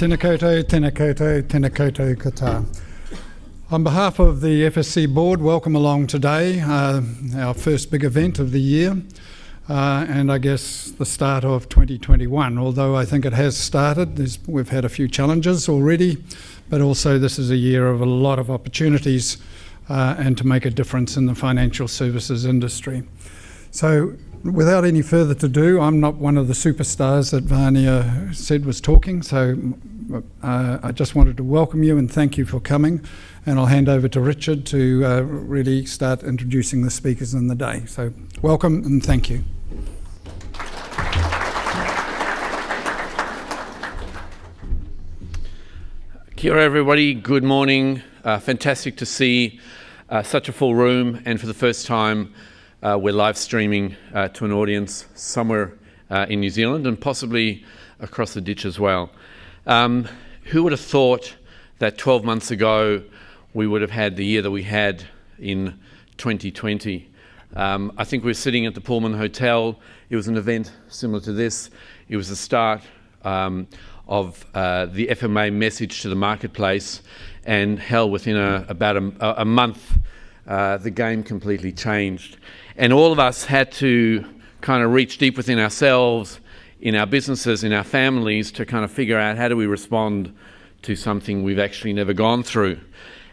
Tēnā koutou, tēnā koutou, tēnā koutou kata. On behalf of the FSC board, welcome along today, our first big event of the year, and I guess the start of 2021. Although I think it has started, we've had a few challenges already, but also this is a year of a lot of opportunities and to make a difference in the financial services industry. So without any further ado, I'm not one of the superstars that Vania said was talking, so I just wanted to welcome you and thank you for coming, and I'll hand over to Richard to really start introducing the speakers in the day. So welcome and thank you. Kia ora everybody, good morning. Fantastic to see such a full room, and for the first time we're live streaming to an audience somewhere in New Zealand and possibly across the ditch as well. Who would have thought that 12 months ago we would have had the year that we had in 2020? I think we were sitting at the Pullman Hotel. It was an event similar to this. It was the start of the FMA message to the marketplace, and hell, within about a month the game completely changed. And all of us had to kind of reach deep within ourselves, in our businesses, in our families, to kind of figure out how do we respond to something we've actually never gone through.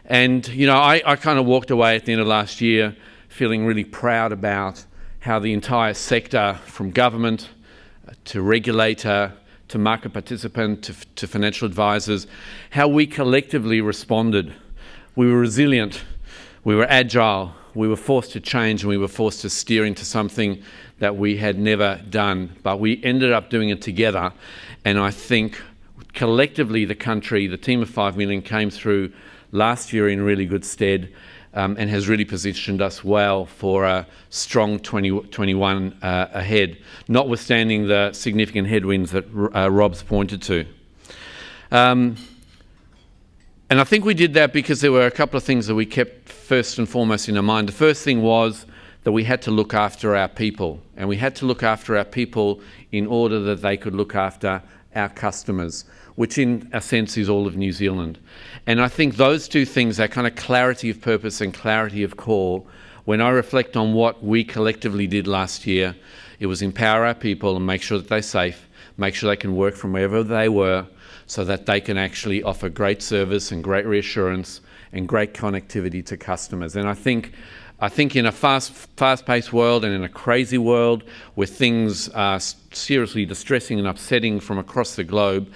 And, you know, I kind of walked away at the end of last year feeling really proud about how the entire sector, from government to regulator to market participant to financial advisors, how we collectively responded. We were resilient, we were agile, we were forced to change, and we were forced to steer into something that we had never done, but we ended up doing it together. And I think collectively the country, the team of 5 million, came through last year in really good stead, and has really positioned us well for a strong 2021 ahead, notwithstanding the significant headwinds that Rob's pointed to. And I think we did that because there were a couple of things that we kept first and foremost in our mind. The first thing was that we had to look after our people, and we had to look after our people in order that they could look after our customers, which in a sense is all of New Zealand. And I think those two things, that kind of clarity of purpose and clarity of call, when I reflect on what we collectively did last year, it was empower our people and make sure that they're safe, make sure they can work from wherever they were, so that they can actually offer great service and great reassurance and great connectivity to customers. And I think in a fast-paced world and in a crazy world where things are seriously distressing and upsetting from across the globe,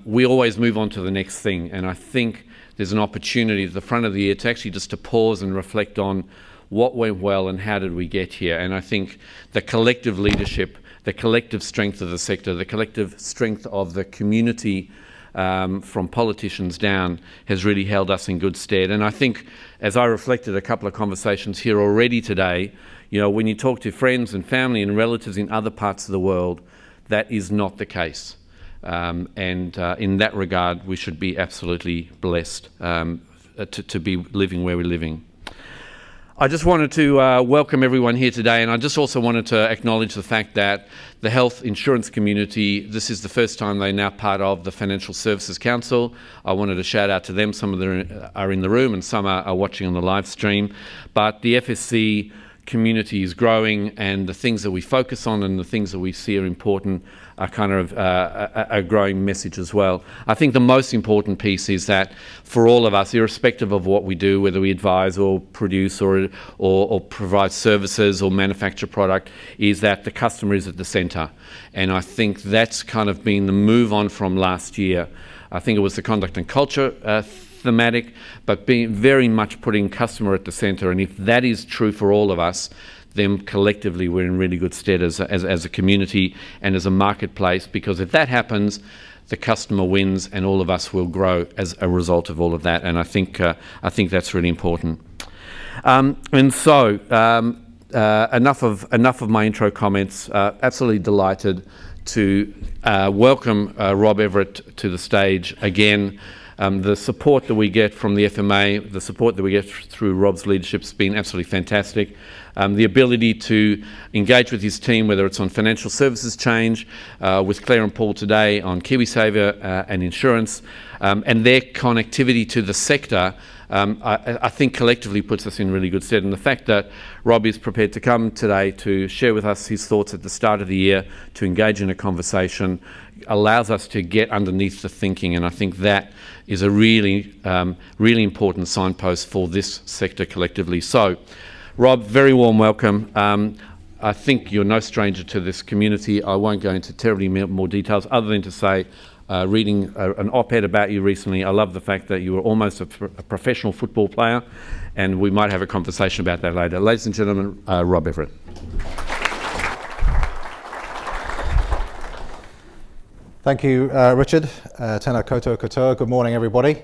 we always move on to the next thing. And I think there's an opportunity at the front of the year to actually just to pause and reflect on what went well and how did we get here. And I think the collective leadership, the collective strength of the sector, the collective strength of the community, from politicians down, has really held us in good stead. And I think, as I reflected a couple of conversations here already today, you know, when you talk to friends and family and relatives in other parts of the world, that is not the case. And in that regard, we should be absolutely blessed to be living where we're living. I just wanted to welcome everyone here today, and I just also wanted to acknowledge the fact that the health insurance community, this is the first time they're now part of the Financial Services Council. I wanted to shout out to them. Some of them are in the room and some are watching on the live stream. But the FSC community is growing, and the things that we focus on and the things that we see are important are kind of a growing message as well. I think the most important piece is that for all of us, irrespective of what we do, whether we advise or produce or provide services or manufacture product, is that the customer is at the centre. And I think that's kind of been the move on from last year. I think it was the conduct and culture thematic, but being very much putting customer at the centre. And if that is true for all of us, then collectively we're in really good stead as a community and as a marketplace, because if that happens, the customer wins and all of us will grow as a result of all of that. And I think that's really important. Enough of my intro comments. Absolutely delighted to welcome Rob Everett to the stage again. The support that we get from the FMA, the support that we get through Rob's leadership has been absolutely fantastic. The ability to engage with his team, whether it's on financial services change, with Clare and Paul today on kiwisaver and insurance, and their connectivity to the sector, I think collectively puts us in really good stead. And the fact that Rob is prepared to come today to share with us his thoughts at the start of the year, to engage in a conversation, allows us to get underneath the thinking. And I think that is a really, really important signpost for this sector collectively. So, Rob, very warm welcome. I think you're no stranger to this community. I won't go into terribly more details other than to say, reading an op-ed about you recently, I love the fact that you were almost a professional football player, and we might have a conversation about that later. Ladies and gentlemen, Rob Everett. Thank you, Richard. Tēnā koutou katoa. Good morning, everybody.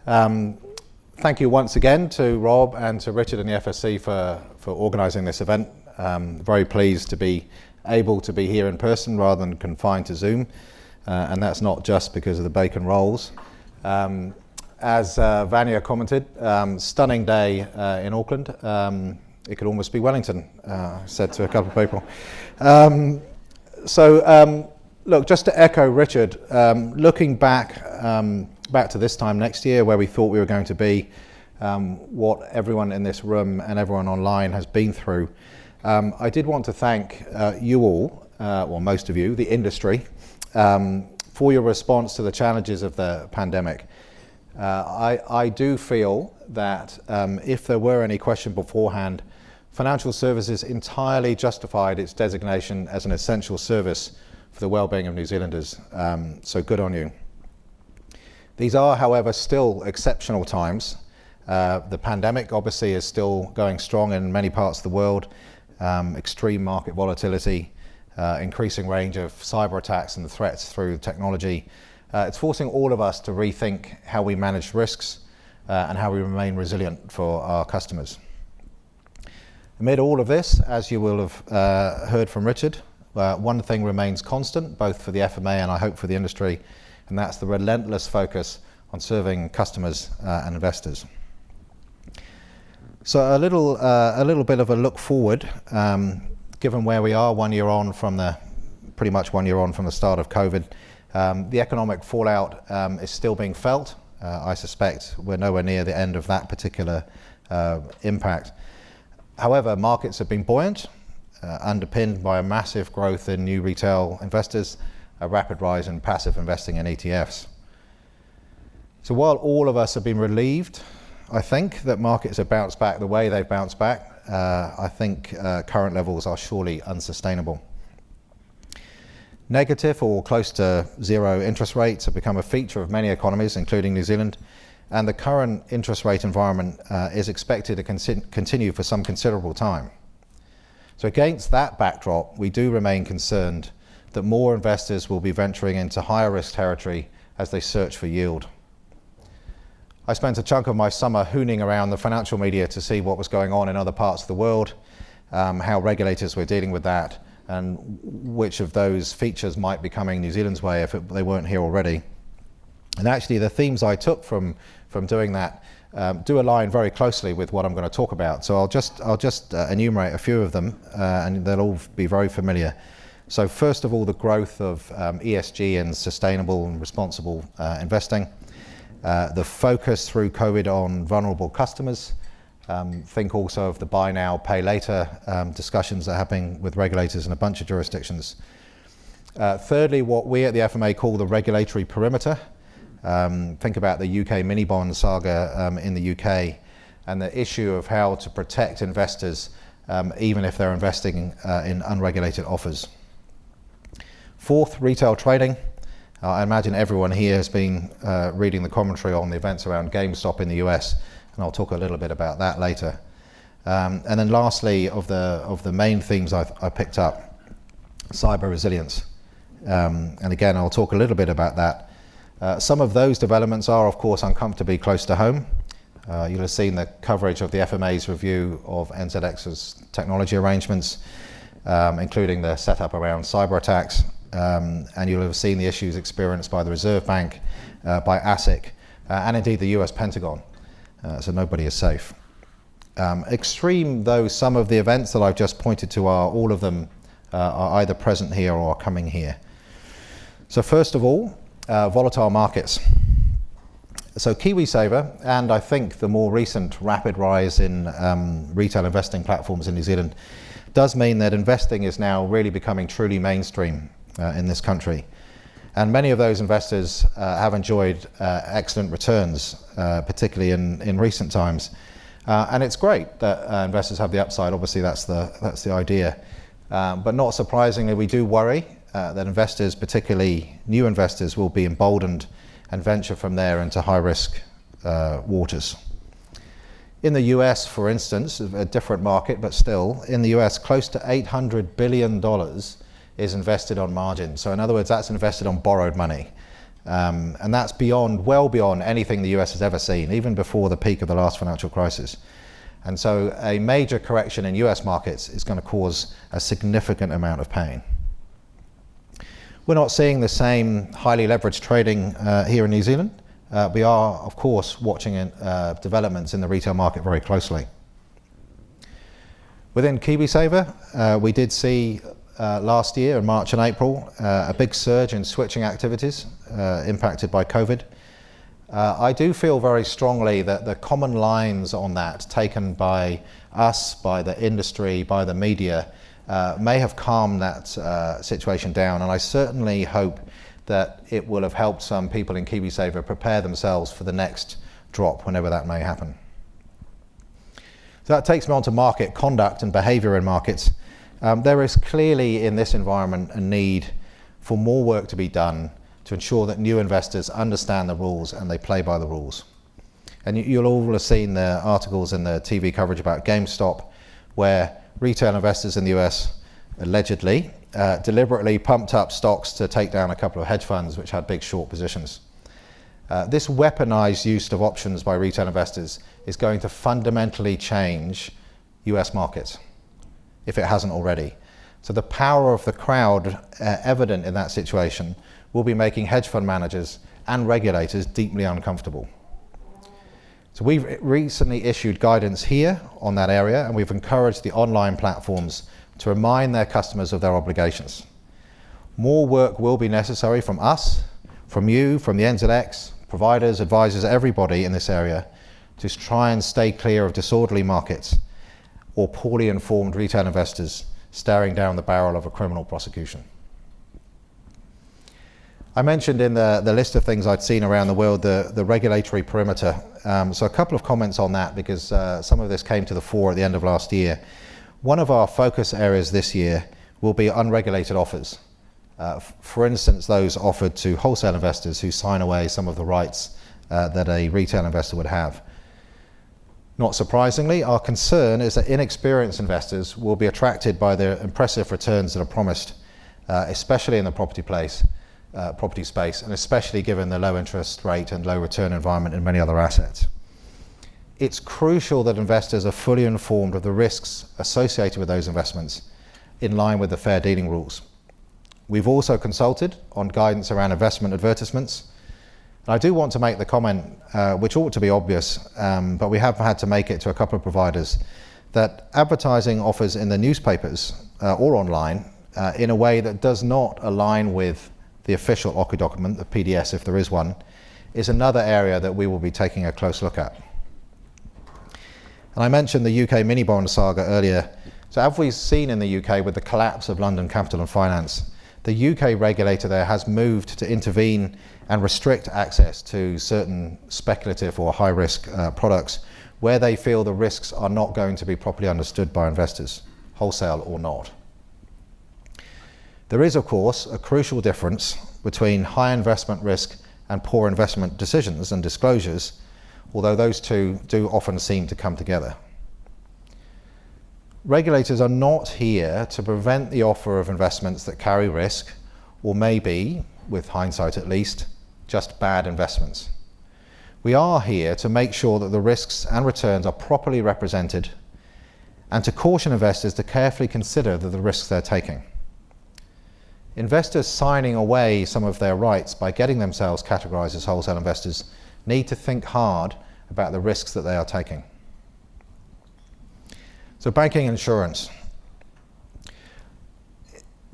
Thank you once again to Rob and to Richard and the FSC for organising this event. Very pleased to be able to be here in person rather than confined to Zoom. And that's not just because of the bacon rolls. As Vanya commented, stunning day in Auckland. It could almost be Wellington, said to a couple of people. Look, just to echo Richard, looking back to this time next year where we thought we were going to be, what everyone in this room and everyone online has been through, I did want to thank you all, well, most of you, the industry, for your response to the challenges of the pandemic. I do feel that if there were any question beforehand, financial services entirely justified its designation as an essential service for the well-being of New Zealanders, so good on you. These are, however, still exceptional times. The pandemic obviously is still going strong in many parts of the world, extreme market volatility, increasing range of cyber attacks and the threats through technology. It's forcing all of us to rethink how we manage risks and how we remain resilient for our customers. Amid all of this, as you will have heard from Richard, one thing remains constant, both for the FMA and I hope for the industry, and that's the relentless focus on serving customers and investors. So a little bit of a look forward, given where we are 1 year on from pretty much 1 year on from the start of COVID. The economic fallout is still being felt. I suspect we're nowhere near the end of that particular impact. However, markets have been buoyant, underpinned by a massive growth in new retail investors, a rapid rise in passive investing in ETFs. So while all of us have been relieved, I think, that markets have bounced back the way they've bounced back, I think current levels are surely unsustainable. Negative or close to zero interest rates have become a feature of many economies, including New Zealand, and the current interest rate environment is expected to continue for some considerable time. So against that backdrop, we do remain concerned that more investors will be venturing into higher risk territory as they search for yield. I spent a chunk of my summer hooning around the financial media to see what was going on in other parts of the world, how regulators were dealing with that, and which of those features might be coming New Zealand's way if they weren't here already. And actually the themes I took from doing that do align very closely with what I'm going to talk about. So I'll just enumerate a few of them, and they'll all be very familiar. So first of all, the growth of ESG and sustainable and responsible investing. The focus through COVID on vulnerable customers. Think also of the buy now, pay later discussions that are happening with regulators in a bunch of jurisdictions. Thirdly, what we at the FMA call the regulatory perimeter. Think about the UK mini bond saga in the UK and the issue of how to protect investors even if they're investing in unregulated offers. Fourth, retail trading. I imagine everyone here has been reading the commentary on the events around GameStop in the US, and I'll talk a little bit about that later. And then lastly, of the main themes I picked up, cyber resilience. And again, I'll talk a little bit about that. Some of those developments are, of course, uncomfortably close to home. You'll have seen the coverage of the FMA's review of NZX's technology arrangements, including the setup around cyber attacks. And you'll have seen the issues experienced by the Reserve Bank, by ASIC, and indeed the US Pentagon, so nobody is safe. Extreme though some of the events that I've just pointed to are, all of them are either present here or are coming here. So first of all, volatile markets. So kiwisaver, and I think the more recent rapid rise in retail investing platforms in New Zealand, does mean that investing is now really becoming truly mainstream in this country. And many of those investors have enjoyed excellent returns, particularly in recent times. And it's great that investors have the upside. Obviously, that's the idea. But not surprisingly, we do worry that investors, particularly new investors, will be emboldened and venture from there into high-risk waters. In the US, for instance, a different market, but still, in the US, close to $800 billion is invested on margin. So in other words, that's invested on borrowed money. And that's well beyond anything the US has ever seen, even before the peak of the last financial crisis. And so a major correction in US markets is going to cause a significant amount of pain. We're not seeing the same highly leveraged trading here in New Zealand. We are, of course, watching developments in the retail market very closely. Within kiwisaver, we did see last year in March and April a big surge in switching activities impacted by COVID. I do feel very strongly that the common lines on that taken by us, by the industry, by the media may have calmed that situation down, and I certainly hope that it will have helped some people in kiwisaver prepare themselves for the next drop, whenever that may happen. So that takes me on to market conduct and behaviour in markets. There is clearly in this environment a need for more work to be done to ensure that new investors understand the rules and they play by the rules. And you'll all have seen the articles and the TV coverage about GameStop, where retail investors in the US allegedly deliberately pumped up stocks to take down a couple of hedge funds which had big short positions. This weaponized use of options by retail investors is going to fundamentally change US markets, if it hasn't already. So the power of the crowd evident in that situation will be making hedge fund managers and regulators deeply uncomfortable. So we've recently issued guidance here on that area, and we've encouraged the online platforms to remind their customers of their obligations. More work will be necessary from us, from you, from the NZX, providers, advisors, everybody in this area, to try and stay clear of disorderly markets or poorly informed retail investors staring down the barrel of a criminal prosecution. I mentioned in the list of things I'd seen around the world the regulatory perimeter. So a couple of comments on that, because some of this came to the fore at the end of last year. One of our focus areas this year will be unregulated offers. For instance, those offered to wholesale investors who sign away some of the rights that a retail investor would have. Not surprisingly, our concern is that inexperienced investors will be attracted by the impressive returns that are promised, especially in the property space, and especially given the low interest rate and low return environment in many other assets. It's crucial that investors are fully informed of the risks associated with those investments in line with the fair dealing rules. We've also consulted on guidance around investment advertisements. And I do want to make the comment, which ought to be obvious, but we have had to make it to a couple of providers, that advertising offers in the newspapers or online in a way that does not align with the official OCU document, the PDS if there is one, is another area that we will be taking a close look at. And I mentioned the UK mini bond saga earlier. So as we've seen in the UK with the collapse of London Capital and Finance, the UK regulator there has moved to intervene and restrict access to certain speculative or high-risk products where they feel the risks are not going to be properly understood by investors, wholesale or not. There is, of course, a crucial difference between high investment risk and poor investment decisions and disclosures, although those two do often seem to come together. Regulators are not here to prevent the offer of investments that carry risk, or maybe, with hindsight at least, just bad investments. We are here to make sure that the risks and returns are properly represented, and to caution investors to carefully consider the risks they're taking. Investors signing away some of their rights by getting themselves categorized as wholesale investors need to think hard about the risks that they are taking. So banking and insurance.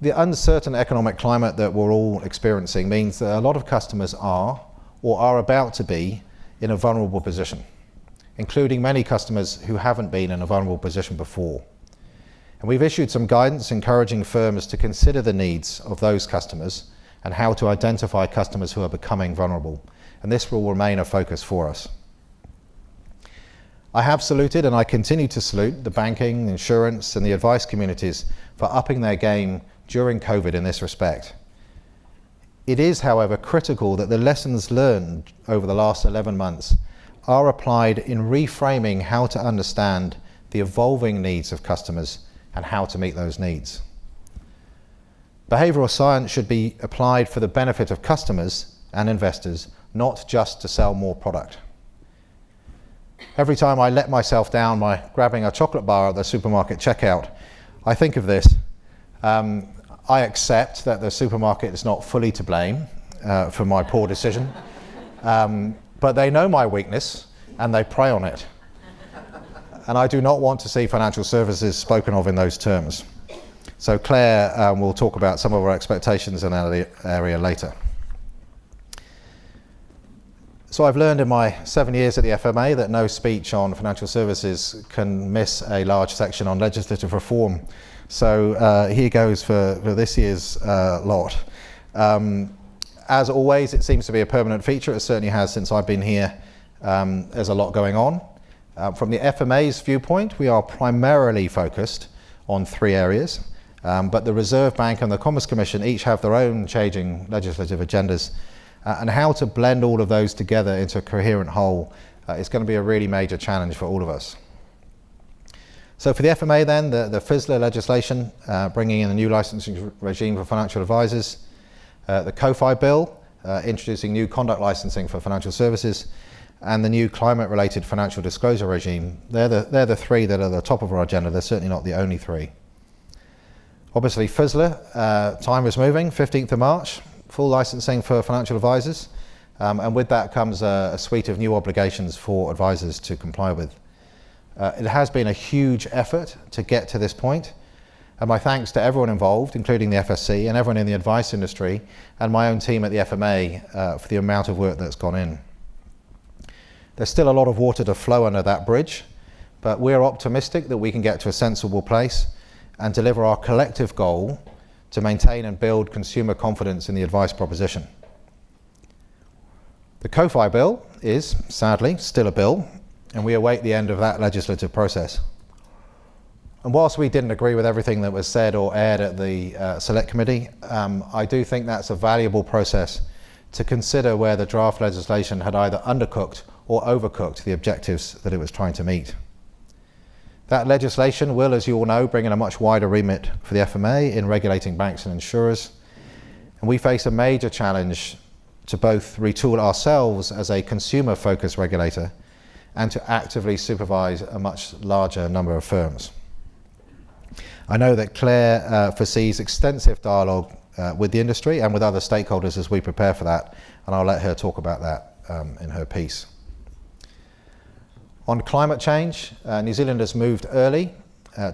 The uncertain economic climate that we're all experiencing means that a lot of customers are, or are about to be, in a vulnerable position, including many customers who haven't been in a vulnerable position before. And we've issued some guidance encouraging firms to consider the needs of those customers and how to identify customers who are becoming vulnerable. And this will remain a focus for us. I have saluted, and I continue to salute, the banking, insurance and the advice communities for upping their game during COVID in this respect. It is, however, critical that the lessons learned over the last 11 months are applied in reframing how to understand the evolving needs of customers and how to meet those needs. Behavioural science should be applied for the benefit of customers and investors, not just to sell more product. Every time I let myself down by grabbing a chocolate bar at the supermarket checkout, I think of this. I accept that the supermarket is not fully to blame for my poor decision, but they know my weakness and they prey on it. And I do not want to see financial services spoken of in those terms. So Clare will talk about some of our expectations in that area later. So I've learned in my 7 years at the FMA that no speech on financial services can miss a large section on legislative reform. So here goes for this year's lot. As always, it seems to be a permanent feature. It certainly has since I've been here. There's a lot going on. From the FMA's viewpoint, we are primarily focused on 3 areas, but the Reserve Bank and the Commerce Commission each have their own changing legislative agendas, and how to blend all of those together into a coherent whole is going to be a really major challenge for all of us. So for the FMA then, the FSLA legislation, bringing in a new licensing regime for financial advisors, the COFI bill, introducing new conduct licensing for financial services, and the new climate-related financial disclosure regime. They're the 3 that are at the top of our agenda. They're certainly not the only 3. Obviously, FSLA, time is moving, 15th of March, full licensing for financial advisors, and with that comes a suite of new obligations for advisors to comply with. It has been a huge effort to get to this point, and my thanks to everyone involved, including the FSC and everyone in the advice industry, and my own team at the FMA for the amount of work that's gone in. There's still a lot of water to flow under that bridge, but we're optimistic that we can get to a sensible place and deliver our collective goal to maintain and build consumer confidence in the advice proposition. The COFI bill is, sadly, still a bill, and we await the end of that legislative process. And whilst we didn't agree with everything that was said or aired at the Select Committee, I do think that's a valuable process to consider where the draft legislation had either undercooked or overcooked the objectives that it was trying to meet. That legislation will, as you all know, bring in a much wider remit for the FMA in regulating banks and insurers. And we face a major challenge to both retool ourselves as a consumer-focused regulator and to actively supervise a much larger number of firms. I know that Clare foresees extensive dialogue with the industry and with other stakeholders as we prepare for that, and I'll let her talk about that in her piece. On climate change, New Zealand has moved early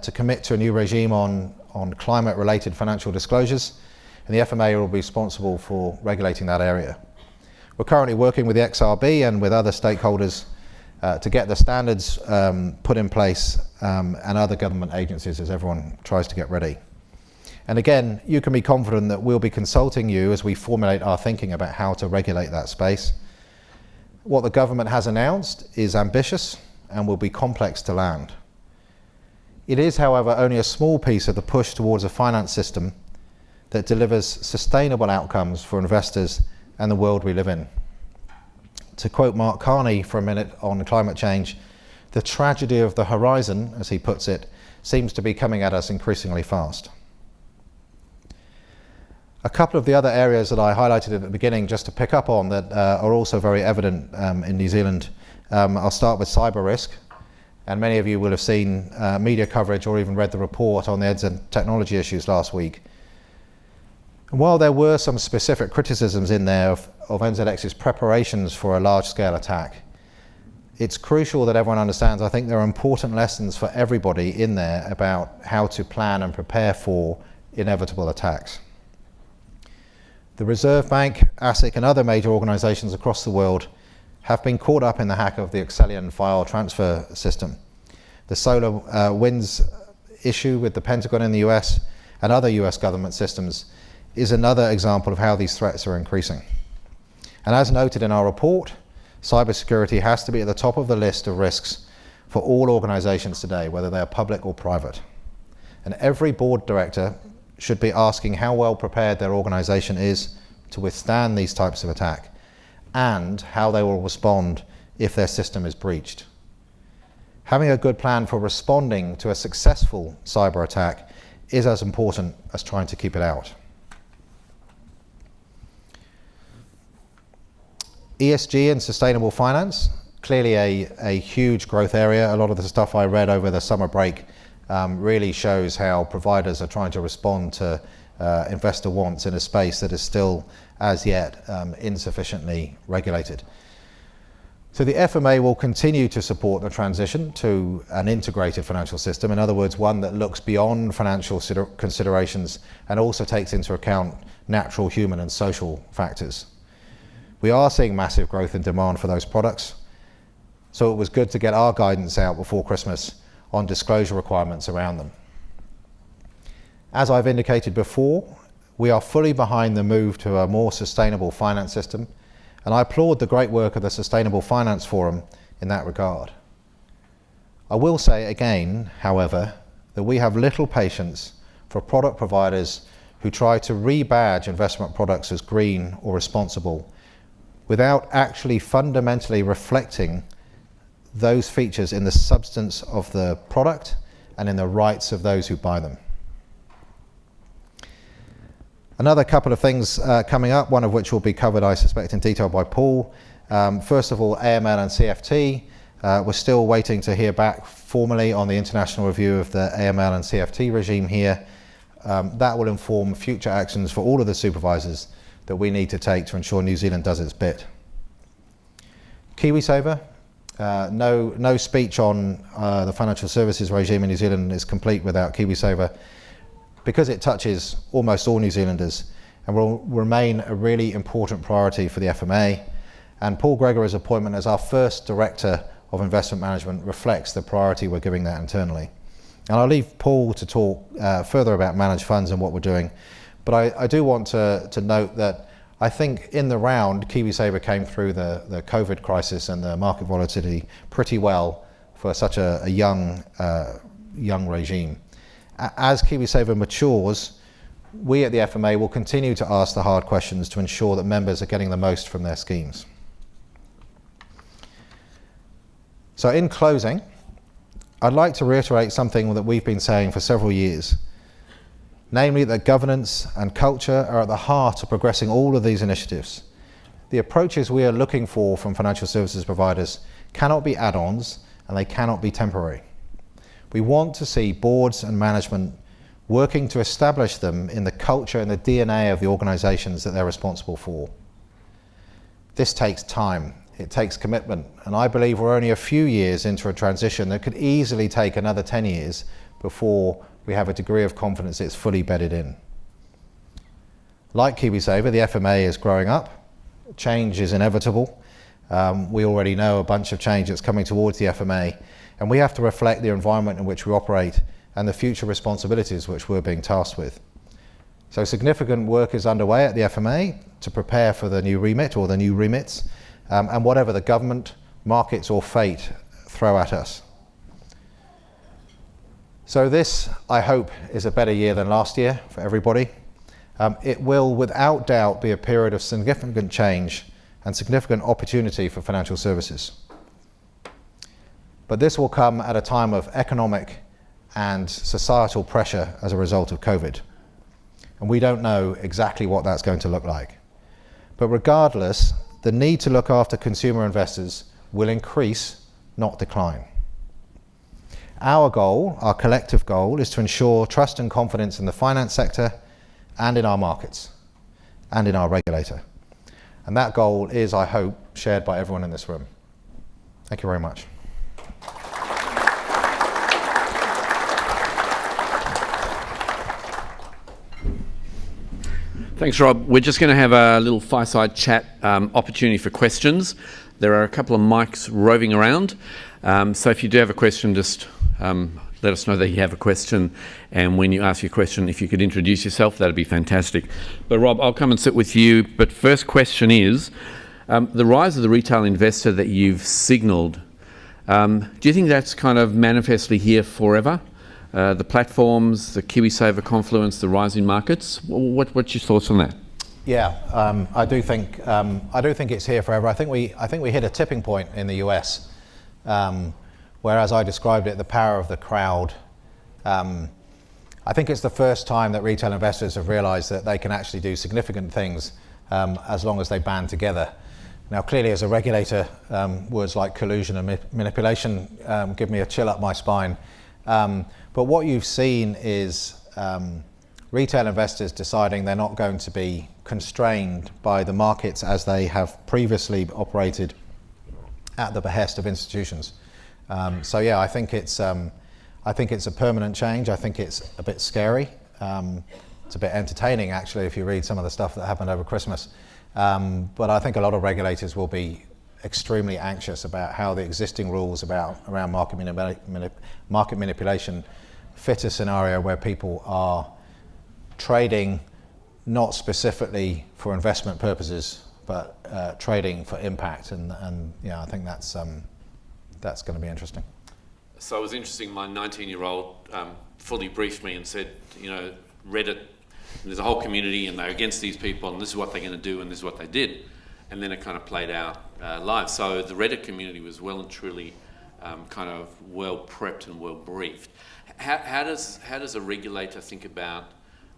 to commit to a new regime on climate-related financial disclosures, and the FMA will be responsible for regulating that area. We're currently working with the XRB and with other stakeholders to get the standards put in place and other government agencies as everyone tries to get ready. And again, you can be confident that we'll be consulting you as we formulate our thinking about how to regulate that space. What the government has announced is ambitious and will be complex to land. It is, however, only a small piece of the push towards a finance system that delivers sustainable outcomes for investors and the world we live in. To quote Mark Carney for a minute on climate change, the tragedy of the horizon, as he puts it, seems to be coming at us increasingly fast. A couple of the other areas that I highlighted at the beginning just to pick up on that are also very evident in New Zealand. I'll start with cyber risk, and many of you will have seen media coverage or even read the report on the EDS and technology issues last week. And while there were some specific criticisms in there of NZX's preparations for a large-scale attack, it's crucial that everyone understands, I think there are important lessons for everybody in there about how to plan and prepare for inevitable attacks. The Reserve Bank, ASIC and other major organisations across the world have been caught up in the hack of the Excellion file transfer system. The solar winds issue with the Pentagon in the US and other US government systems is another example of how these threats are increasing. And as noted in our report, cybersecurity has to be at the top of the list of risks for all organisations today, whether they are public or private. And every board director should be asking how well prepared their organisation is to withstand these types of attack and how they will respond if their system is breached. Having a good plan for responding to a successful cyber attack is as important as trying to keep it out. ESG and sustainable finance, clearly a huge growth area. A lot of the stuff I read over the summer break really shows how providers are trying to respond to investor wants in a space that is still as yet insufficiently regulated. So the FMA will continue to support the transition to an integrated financial system, in other words, one that looks beyond financial considerations and also takes into account natural, human and social factors. We are seeing massive growth in demand for those products, so it was good to get our guidance out before Christmas on disclosure requirements around them. As I've indicated before, we are fully behind the move to a more sustainable finance system, and I applaud the great work of the Sustainable Finance Forum in that regard. I will say again, however, that we have little patience for product providers who try to rebadge investment products as green or responsible without actually fundamentally reflecting those features in the substance of the product and in the rights of those who buy them. Another couple of things coming up, one of which will be covered, I suspect, in detail by Paul. First of all, AML and CFT. We're still waiting to hear back formally on the international review of the AML and CFT regime here. That will inform future actions for all of the supervisors that we need to take to ensure New Zealand does its bit. kiwisaver, no speech on the financial services regime in New Zealand is complete without kiwisaver, because it touches almost all New Zealanders and will remain a really important priority for the FMA. And Paul Gregory's appointment as our first Director of Investment Management reflects the priority we're giving that internally. And I'll leave Paul to talk further about managed funds and what we're doing. But I do want to note that I think in the round, kiwisaver came through the COVID crisis and the market volatility pretty well for such a young regime. As kiwisaver matures, we at the FMA will continue to ask the hard questions to ensure that members are getting the most from their schemes. So in closing, I'd like to reiterate something that we've been saying for several years. Namely, that governance and culture are at the heart of progressing all of these initiatives. The approaches we are looking for from financial services providers cannot be add-ons and they cannot be temporary. We want to see boards and management working to establish them in the culture and the DNA of the organisations that they're responsible for. This takes time, it takes commitment, and I believe we're only a few years into a transition that could easily take another 10 years before we have a degree of confidence it's fully bedded in. Like kiwisaver, the FMA is growing up. Change is inevitable. We already know a bunch of change that's coming towards the FMA, and we have to reflect the environment in which we operate and the future responsibilities which we're being tasked with. So significant work is underway at the FMA to prepare for the new remit or the new remits, and whatever the government, markets or fate throw at us. So this, I hope, is a better year than last year for everybody. It will, without doubt, be a period of significant change and significant opportunity for financial services. But this will come at a time of economic and societal pressure as a result of COVID. And we don't know exactly what that's going to look like. But regardless, the need to look after consumer investors will increase, not decline. Our goal, our collective goal, is to ensure trust and confidence in the finance sector and in our markets and in our regulator. And that goal is, I hope, shared by everyone in this room. Thank you very much. Thanks, Rob. We're just going to have a little fireside chat opportunity for questions. There are a couple of mics roving around. So if you do have a question, just let us know that you have a question. And when you ask your question, if you could introduce yourself, that'd be fantastic. But Rob, I'll come and sit with you. But first question is, the rise of the retail investor that you've signalled, do you think that's kind of manifestly here forever? The platforms, the kiwisaver confluence, the rising markets. What's your thoughts on that? Yeah, I do think it's here forever. I think we hit a tipping point in the US, where, as I described it, the power of the crowd. I think it's the first time that retail investors have realised that they can actually do significant things as long as they band together. Now, clearly, as a regulator, words like collusion and manipulation give me a chill up my spine. But what you've seen is retail investors deciding they're not going to be constrained by the markets as they have previously operated at the behest of institutions. So yeah, I think it's a permanent change. I think it's a bit scary. It's a bit entertaining, actually, if you read some of the stuff that happened over Christmas. But I think a lot of regulators will be extremely anxious about how the existing rules around market manipulation fit a scenario where people are trading not specifically for investment purposes, but trading for impact, and yeah, I think that's going to be interesting. So it was interesting. My 19-year-old fully briefed me and said, Reddit, there's a whole community, and they're against these people, and this is what they're going to do, and this is what they did. And then it kind of played out live. So the Reddit community was well and truly kind of well prepped and well briefed. How does a regulator think about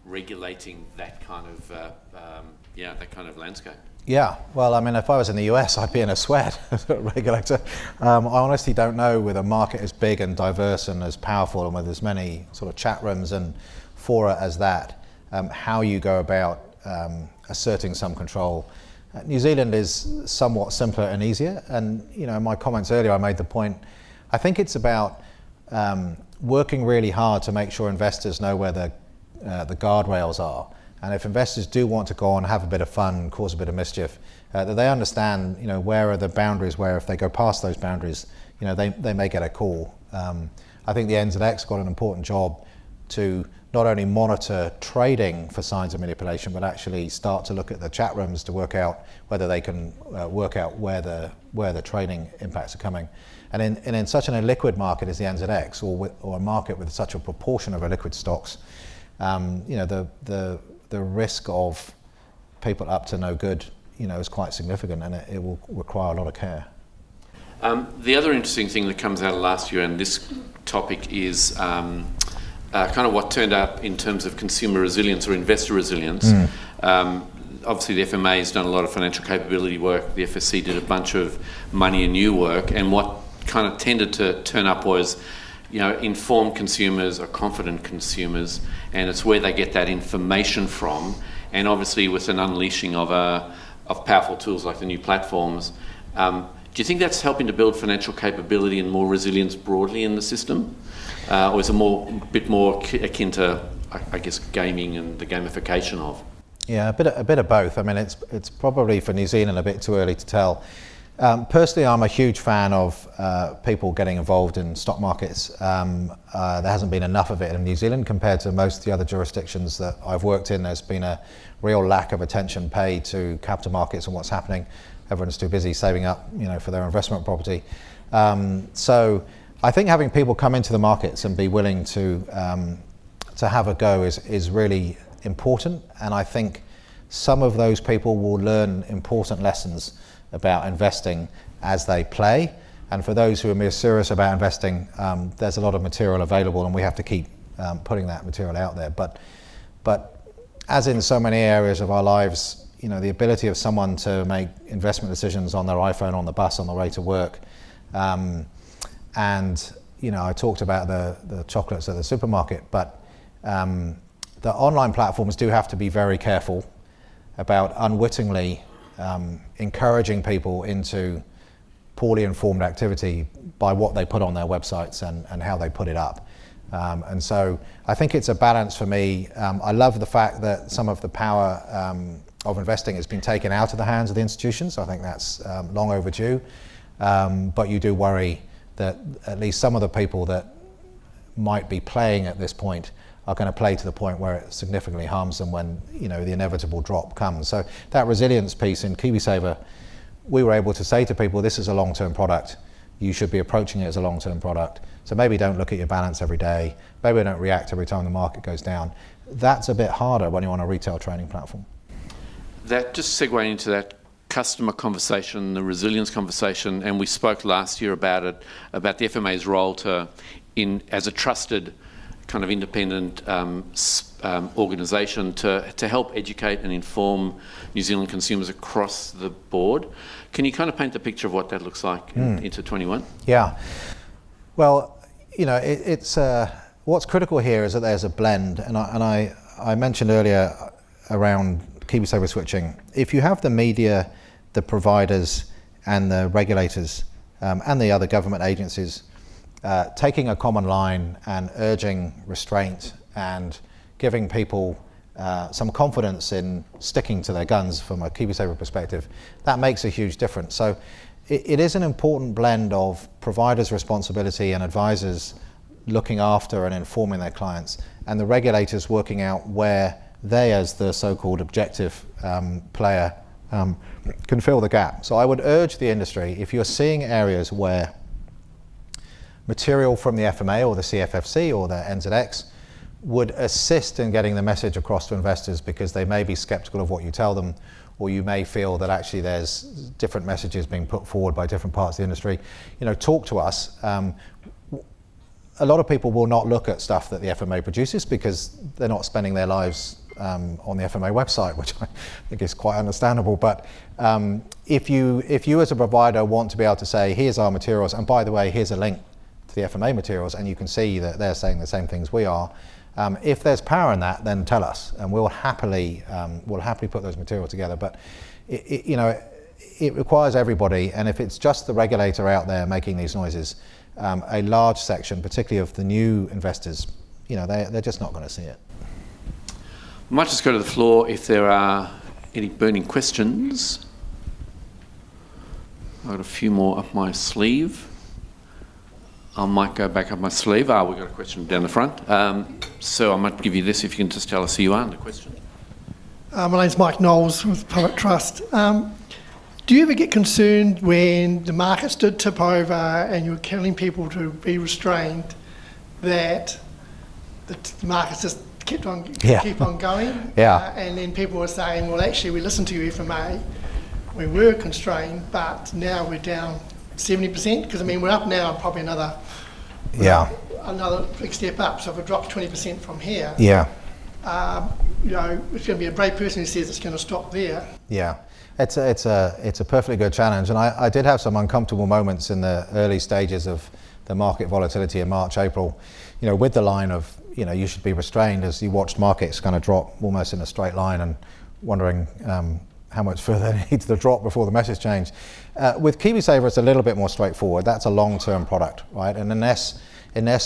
regulating that kind of landscape? Yeah, well, I mean, if I was in the US, I'd be in a sweat as a regulator. I honestly don't know, with a market as big and diverse and as powerful, and with as many sort of chat rooms and fora as that, how you go about asserting some control. New Zealand is somewhat simpler and easier, and in my comments earlier I made the point, I think it's about working really hard to make sure investors know where the guardrails are, and if investors do want to go on, have a bit of fun, cause a bit of mischief, that they understand where are the boundaries, where if they go past those boundaries, they may get a call. I think the NZX got an important job to not only monitor trading for signs of manipulation, but actually start to look at the chat rooms to work out whether they can work out where the trading impacts are coming. And in such an illiquid market as the NZX, or a market with such a proportion of illiquid stocks, the risk of people up to no good, is quite significant, and it will require a lot of care. The other interesting thing that comes out of last year, and this topic, is kind of what turned up in terms of consumer resilience or investor resilience. Obviously, the FMA has done a lot of financial capability work. The FSC did a bunch of money and new work, and what kind of tended to turn up was, informed consumers or confident consumers, and it's where they get that information from. And obviously, with an unleashing of powerful tools like the new platforms, do you think that's helping to build financial capability and more resilience broadly in the system? Or is it a bit more akin to, I guess, gaming and the gamification of? Yeah, a bit of both. I mean, it's probably for New Zealand a bit too early to tell. Personally, I'm a huge fan of people getting involved in stock markets. There hasn't been enough of it in New Zealand compared to most of the other jurisdictions that I've worked in. There's been a real lack of attention paid to capital markets and what's happening. Everyone's too busy saving up, for their investment property. So I think having people come into the markets and be willing to have a go is really important, and I think some of those people will learn important lessons about investing as they play. And for those who are more serious about investing, there's a lot of material available, and we have to keep putting that material out there. But as in so many areas of our lives, the ability of someone to make investment decisions on their iPhone, on the bus, on the way to work, and I talked about the chocolates at the supermarket, but the online platforms do have to be very careful about unwittingly encouraging people into poorly informed activity by what they put on their websites and how they put it up. And so I think it's a balance for me. I love the fact that some of the power of investing has been taken out of the hands of the institutions. I think that's long overdue. But you do worry that at least some of the people that might be playing at this point are going to play to the point where it significantly harms them when the inevitable drop comes. So that resilience piece in KiwiSaver, we were able to say to people, this is a long-term product. You should be approaching it as a long-term product. So maybe don't look at your balance every day. Maybe don't react every time the market goes down. That's a bit harder when you're on a retail trading platform. That just segueing into that customer conversation, the resilience conversation, and we spoke last year about it, about the FMA's role as a trusted kind of independent organisation to help educate and inform New Zealand consumers across the board. Can you kind of paint the picture of what that looks like into 21? Yeah. Well, it's what's critical here is that there's a blend, and I mentioned earlier around KiwiSaver switching. If you have the media, the providers, and the regulators, and the other government agencies taking a common line and urging restraint and giving people some confidence in sticking to their guns from a KiwiSaver perspective, that makes a huge difference. So it is an important blend of providers' responsibility and advisors looking after and informing their clients, and the regulators working out where they, as the so-called objective player, can fill the gap. So I would urge the industry, if you're seeing areas where material from the FMA or the CFFC or the NZX would assist in getting the message across to investors because they may be skeptical of what you tell them, or you may feel that actually there's different messages being put forward by different parts of the industry, talk to us. A lot of people will not look at stuff that the FMA produces because they're not spending their lives on the FMA website, which I think is quite understandable. But if you as a provider want to be able to say, here's our materials, and by the way, here's a link to the FMA materials, and you can see that they're saying the same things we are. If there's power in that, then tell us, and we'll happily put those materials together. But it requires everybody, and if it's just the regulator out there making these noises, a large section, particularly of the new investors, they're just not going to see it. I might just go to the floor if there are any burning questions. I've got a few more up my sleeve. I might go back up my sleeve. We've got a question down the front. So I might give you this if you can just tell us who you are and the question. My name's Mike Knowles with Poet Trust. Do you ever get concerned when the markets did tip over and you were telling people to be restrained that the markets just keep on going? Yeah. And then people were saying, well, actually, we listened to you, FMA, we were constrained, but now we're down 70%, because we're up now probably another big step up. So if it drops 20% from here, it's going to be a brave person who says it's going to stop there. Yeah, it's a perfectly good challenge, and I did have some uncomfortable moments in the early stages of the market volatility in March, April, with the line of you should be restrained, as you watched markets kind of drop almost in a straight line and wondering how much further it needs to drop before the message changed. With KiwiSaver, it's a little bit more straightforward. That's a long-term product, right? And unless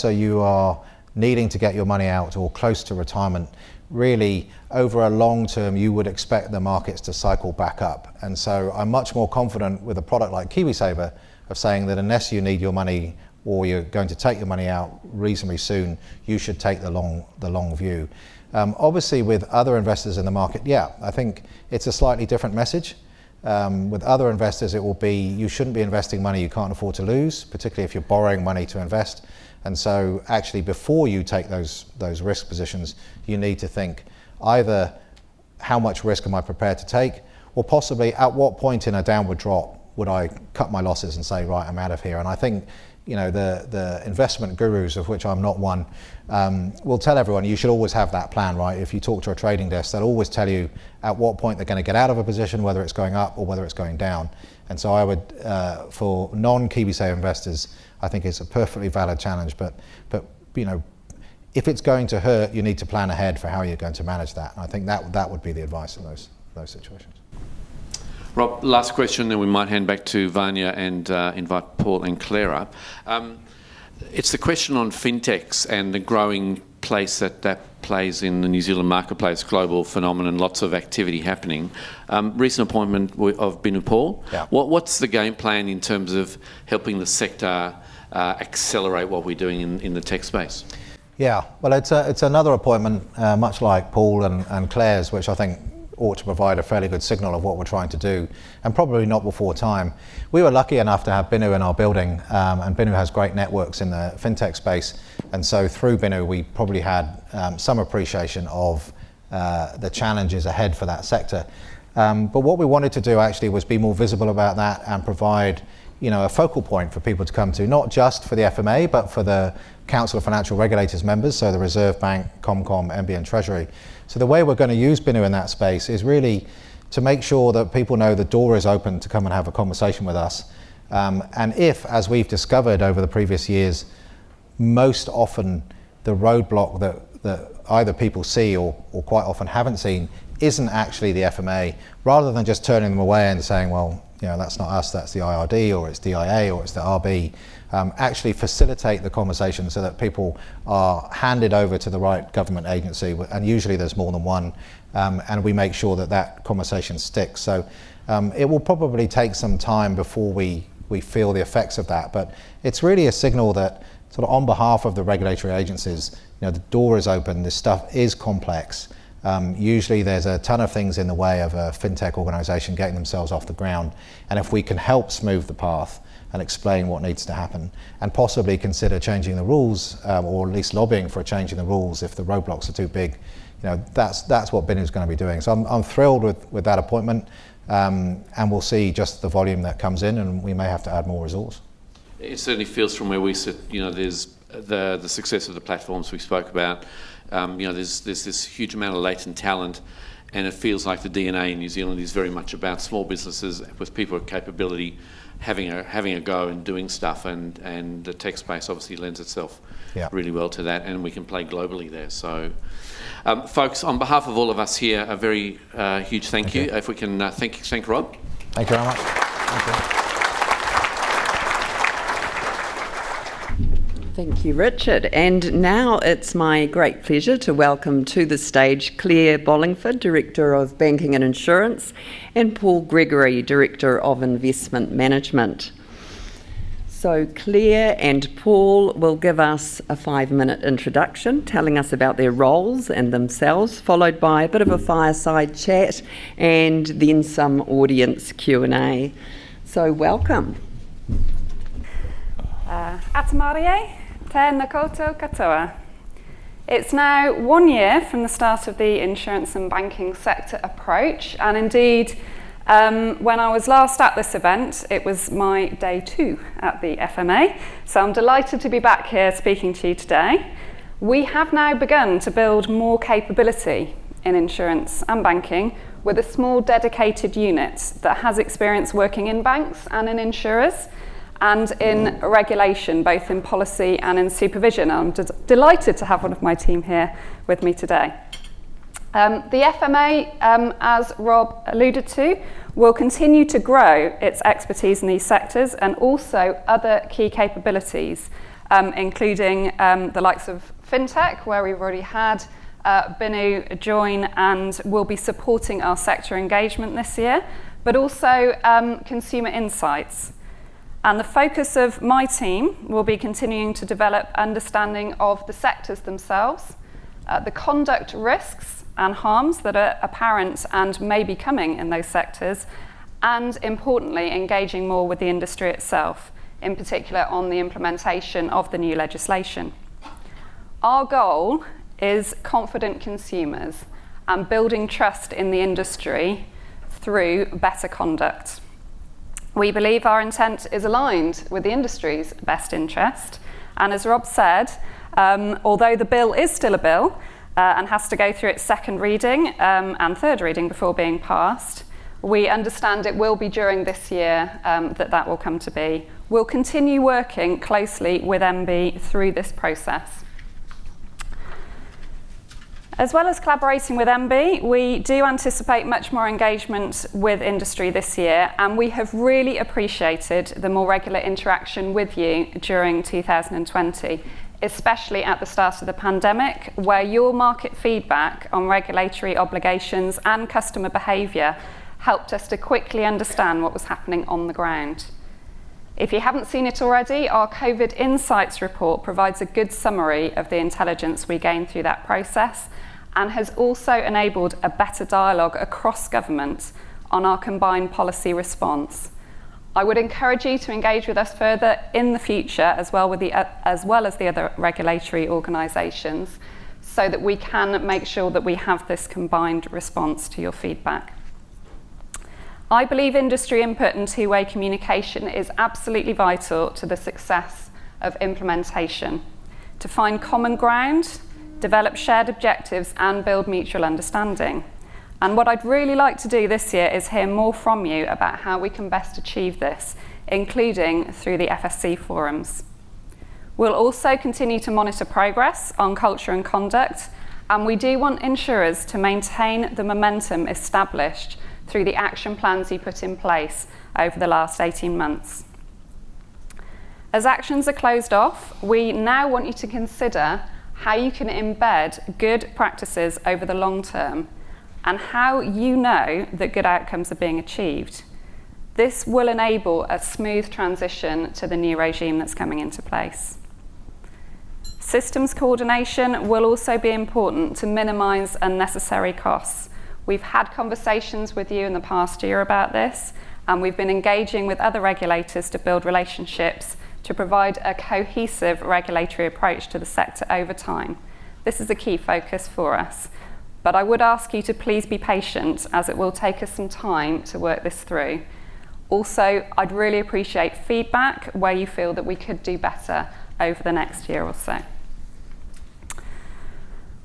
you are needing to get your money out or close to retirement, really over a long term, you would expect the markets to cycle back up. And so I'm much more confident with a product like KiwiSaver of saying that unless you need your money or you're going to take your money out reasonably soon, you should take the long view. Obviously, with other investors in the market, I think it's a slightly different message. With other investors, it will be you shouldn't be investing money you can't afford to lose, particularly if you're borrowing money to invest. And so actually, before you take those risk positions, you need to think either how much risk am I prepared to take, or possibly at what point in a downward drop would I cut my losses and say, right, I'm out of here. And I think the investment gurus, of which I'm not one, will tell everyone you should always have that plan, right? If you talk to a trading desk, they'll always tell you at what point they're going to get out of a position, whether it's going up or whether it's going down. And so I would, for non-KiwiSaver investors, I think it's a perfectly valid challenge. But if it's going to hurt, you need to plan ahead for how you're going to manage that. And I think that would be the advice in those situations. Rob, last question, then we might hand back to Vanya and invite Paul and Clare up. It's the question on fintechs and the growing place that plays in the New Zealand marketplace, global phenomenon, lots of activity happening. Recent appointment of Binu Paul. Yeah. What's the game plan in terms of helping the sector accelerate what we're doing in the tech space? Yeah, well, it's another appointment, much like Paul and Claire's, which I think ought to provide a fairly good signal of what we're trying to do, and probably not before time. We were lucky enough to have Binu in our building, and Binu has great networks in the fintech space, and so through Binu we probably had some appreciation of the challenges ahead for that sector. But what we wanted to do actually was be more visible about that and provide a focal point for people to come to, not just for the FMA, but for the Council of Financial Regulators members, so the Reserve Bank, Comcom, MB and Treasury. So the way we're going to use Binu in that space is really to make sure that people know the door is open to come and have a conversation with us. And if, as we've discovered over the previous years, most often the roadblock that either people see or quite often haven't seen isn't actually the FMA, rather than just turning them away and saying, well, that's not us, that's the IRD, or it's DIA, or it's the RB. Actually facilitate the conversation so that people are handed over to the right government agency, and usually there's more than one, and we make sure that conversation sticks. So it will probably take some time before we feel the effects of that, but it's really a signal that sort of on behalf of the regulatory agencies, the door is open, this stuff is complex. Usually there's a ton of things in the way of a fintech organisation getting themselves off the ground, and if we can help smooth the path and explain what needs to happen, and possibly consider changing the rules, or at least lobbying for a change in the rules if the roadblocks are too big, that's what Binu's going to be doing. So I'm thrilled with that appointment, and we'll see just the volume that comes in, and we may have to add more resource. It certainly feels from where we sit, there's the success of the platforms we spoke about. There's this huge amount of latent talent, and it feels like the DNA in New Zealand is very much about small businesses with people with capability having a go and doing stuff, and the tech space obviously lends itself really well to that, and we can play globally there. So, folks, on behalf of all of us here, a very huge thank you. If we can thank Rob. Thank you very much. Thank you. Thank you, Richard. And now it's my great pleasure to welcome to the stage Clare Bolingford, Director of Banking and Insurance, and Paul Gregory, Director of Investment Management. So Clare and Paul will give us a 5-minute introduction, telling us about their roles and themselves, followed by a bit of a fireside chat and then some audience Q&A. So welcome. Atamarie, tēnā koutou katoa. It's now 1 year from the start of the insurance and banking sector approach, and indeed, when I was last at this event, it was my day 2 at the FMA, so I'm delighted to be back here speaking to you today. We have now begun to build more capability in insurance and banking with a small dedicated unit that has experience working in banks and in insurers, and in regulation, both in policy and in supervision. I'm delighted to have one of my team here with me today. The FMA, as Rob alluded to, will continue to grow its expertise in these sectors and also other key capabilities, including the likes of fintech, where we've already had Binu join and will be supporting our sector engagement this year, but also consumer insights. And the focus of my team will be continuing to develop understanding of the sectors themselves, the conduct risks and harms that are apparent and may be coming in those sectors, and importantly, engaging more with the industry itself, in particular on the implementation of the new legislation. Our goal is confident consumers and building trust in the industry through better conduct. We believe our intent is aligned with the industry's best interest, and as Rob said, although the bill is still a bill and has to go through its second reading and third reading before being passed, we understand it will be during this year that will come to be. We'll continue working closely with MB through this process. As well as collaborating with MB, we do anticipate much more engagement with industry this year, and we have really appreciated the more regular interaction with you during 2020, especially at the start of the pandemic, where your market feedback on regulatory obligations and customer behaviour helped us to quickly understand what was happening on the ground. If you haven't seen it already, our COVID Insights report provides a good summary of the intelligence we gained through that process and has also enabled a better dialogue across government on our combined policy response. I would encourage you to engage with us further in the future as well as the other regulatory organisations so that we can make sure that we have this combined response to your feedback. I believe industry input and two-way communication is absolutely vital to the success of implementation, to find common ground, develop shared objectives and build mutual understanding. And what I'd really like to do this year is hear more from you about how we can best achieve this, including through the FSC forums. We'll also continue to monitor progress on culture and conduct, and we do want insurers to maintain the momentum established through the action plans you put in place over the last 18 months. As actions are closed off, we now want you to consider how you can embed good practices over the long term and how you know that good outcomes are being achieved. This will enable a smooth transition to the new regime that's coming into place. Systems coordination will also be important to minimise unnecessary costs. We've had conversations with you in the past year about this, and we've been engaging with other regulators to build relationships to provide a cohesive regulatory approach to the sector over time. This is a key focus for us. But I would ask you to please be patient, as it will take us some time to work this through. Also, I'd really appreciate feedback where you feel that we could do better over the next year or so.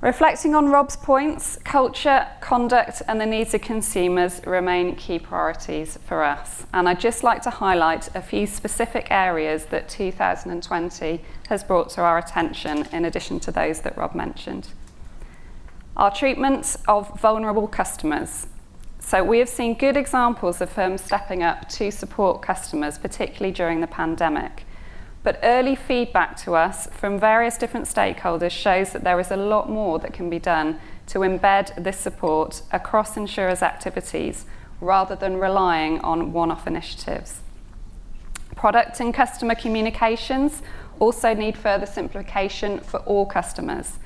Reflecting on Rob's points, culture, conduct and the needs of consumers remain key priorities for us. And I'd just like to highlight a few specific areas that 2020 has brought to our attention in addition to those that Rob mentioned. Our treatment of vulnerable customers. So we have seen good examples of firms stepping up to support customers, particularly during the pandemic. But early feedback to us from various different stakeholders shows that there is a lot more that can be done to embed this support across insurers' activities rather than relying on one-off initiatives. Product and customer communications also need further simplification for all customers.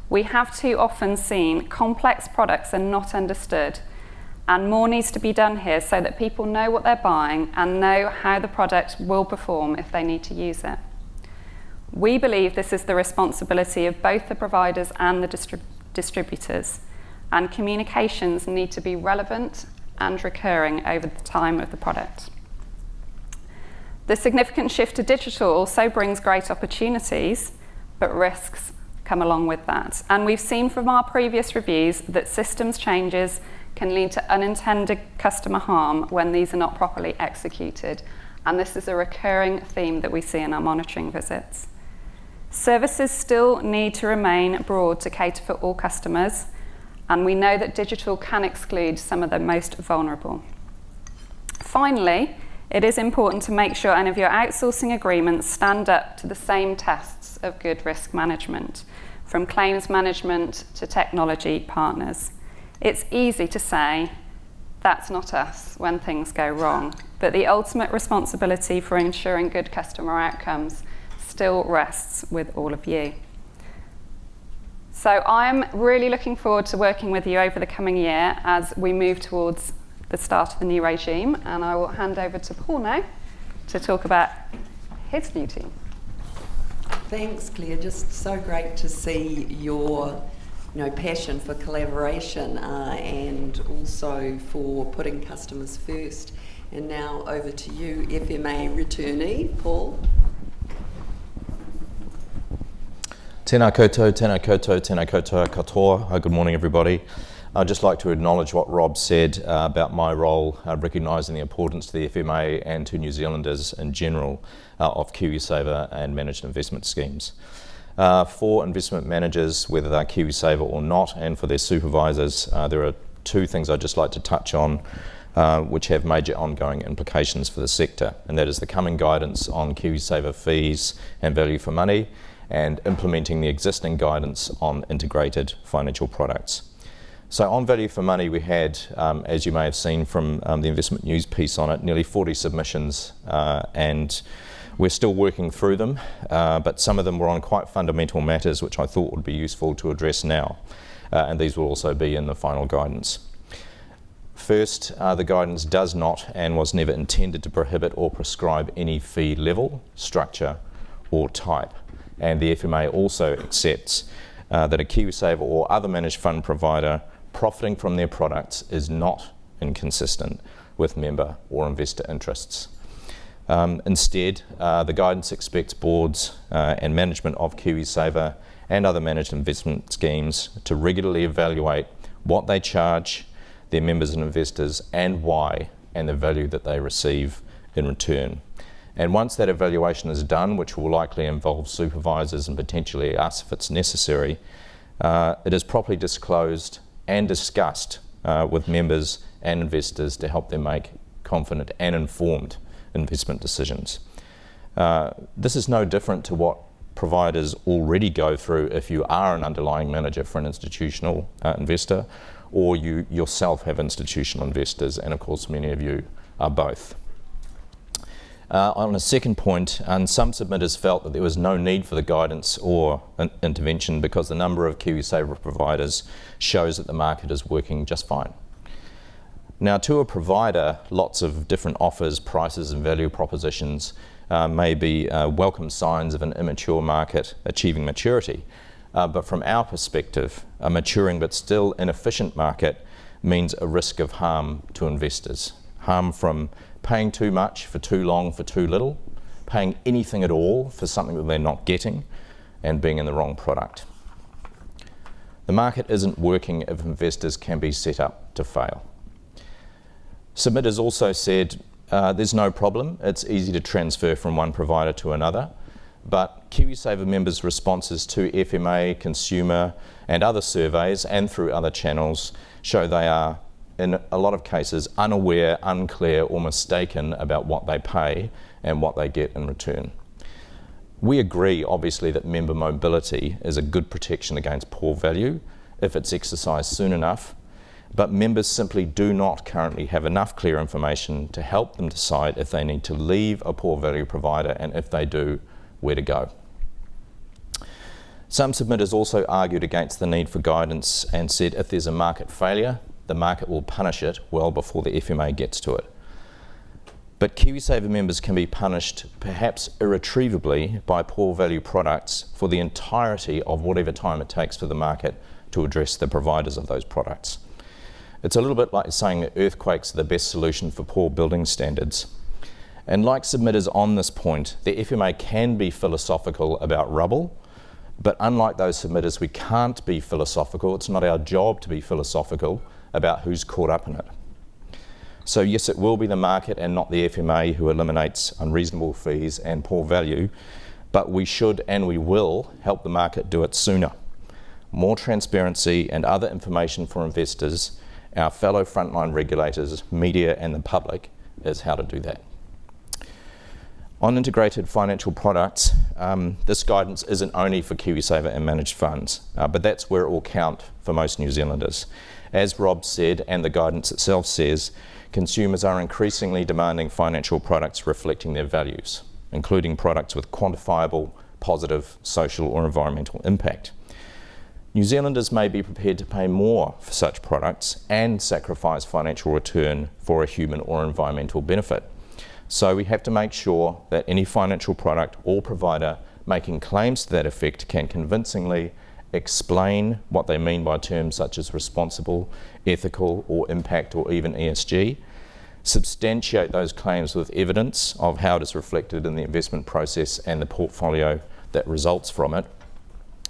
We have too often seen complex products are not understood, and more needs to be done here so that people know what they're buying and know how the product will perform if they need to use it. We believe this is the responsibility of both the providers and the distributors, and communications need to be relevant and recurring over the time of the product. The significant shift to digital also brings great opportunities, but risks come along with that. And we've seen from our previous reviews that systems changes can lead to unintended customer harm when these are not properly executed. And this is a recurring theme that we see in our monitoring visits. Services still need to remain broad to cater for all customers, and we know that digital can exclude some of the most vulnerable. Finally, it is important to make sure any of your outsourcing agreements stand up to the same tests of good risk management, from claims management to technology partners. It's easy to say, that's not us when things go wrong, but the ultimate responsibility for ensuring good customer outcomes still rests with all of you. So I'm really looking forward to working with you over the coming year as we move towards the start of the new regime, and I will hand over to Paul now to talk about his new team. Thanks, Claire. Just so great to see your passion for collaboration and also for putting customers first. And now over to you, FMA returnee, Paul. Tēnā koutou, tēnā koutou, tēnā koutou katoa. Good morning, everybody. I'd just like to acknowledge what Rob said about my role, recognising the importance to the FMA and to New Zealanders in general of kiwisaver and managed investment schemes. For investment managers, whether they're kiwisaver or not, and for their supervisors, there are two things I'd just like to touch on which have major ongoing implications for the sector, and that is the coming guidance on kiwisaver fees and value for money, and implementing the existing guidance on integrated financial products. So on value for money, we had, as you may have seen from the investment news piece on it, nearly 40 submissions, and we're still working through them, but some of them were on quite fundamental matters which I thought would be useful to address now, and these will also be in the final guidance. First, the guidance does not and was never intended to prohibit or prescribe any fee level, structure or type, and the FMA also accepts that a kiwisaver or other managed fund provider profiting from their products is not inconsistent with member or investor interests. Instead, the guidance expects boards and management of kiwisaver and other managed investment schemes to regularly evaluate what they charge their members and investors and why, and the value that they receive in return. And once that evaluation is done, which will likely involve supervisors and potentially us if it's necessary, it is properly disclosed and discussed with members and investors to help them make confident and informed investment decisions. This is no different to what providers already go through if you are an underlying manager for an institutional investor, or you yourself have institutional investors, and of course many of you are both. On a second point, and some submitters felt that there was no need for the guidance or intervention because the number of kiwisaver providers shows that the market is working just fine. Now, to a provider, lots of different offers, prices and value propositions may be welcome signs of an immature market achieving maturity. But from our perspective, a maturing but still inefficient market means a risk of harm to investors. Harm from paying too much for too long for too little, paying anything at all for something that they're not getting, and being in the wrong product. The market isn't working if investors can be set up to fail. Submitters also said there's no problem, it's easy to transfer from one provider to another, but kiwisaver members' responses to FMA, consumer and other surveys and through other channels show they are in a lot of cases unaware, unclear or mistaken about what they pay and what they get in return. We agree obviously that member mobility is a good protection against poor value if it's exercised soon enough, but members simply do not currently have enough clear information to help them decide if they need to leave a poor value provider, and if they do, where to go. Some submitters also argued against the need for guidance and said if there's a market failure, the market will punish it well before the FMA gets to it. But kiwisaver members can be punished perhaps irretrievably by poor value products for the entirety of whatever time it takes for the market to address the providers of those products. It's a little bit like saying that earthquakes are the best solution for poor building standards. And like submitters on this point, the FMA can be philosophical about rubble, but unlike those submitters, we can't be philosophical. It's not our job to be philosophical about who's caught up in it. So yes, it will be the market and not the FMA who eliminates unreasonable fees and poor value, but we should and we will help the market do it sooner. More transparency and other information for investors, our fellow frontline regulators, media and the public is how to do that. On integrated financial products, this guidance isn't only for kiwisaver and managed funds, but that's where it will count for most New Zealanders. As Rob said, and the guidance itself says, consumers are increasingly demanding financial products reflecting their values, including products with quantifiable, positive, social or environmental impact. New Zealanders may be prepared to pay more for such products and sacrifice financial return for a human or environmental benefit. So we have to make sure that any financial product or provider making claims to that effect can convincingly explain what they mean by terms such as responsible, ethical or impact or even ESG, substantiate those claims with evidence of how it is reflected in the investment process and the portfolio that results from it,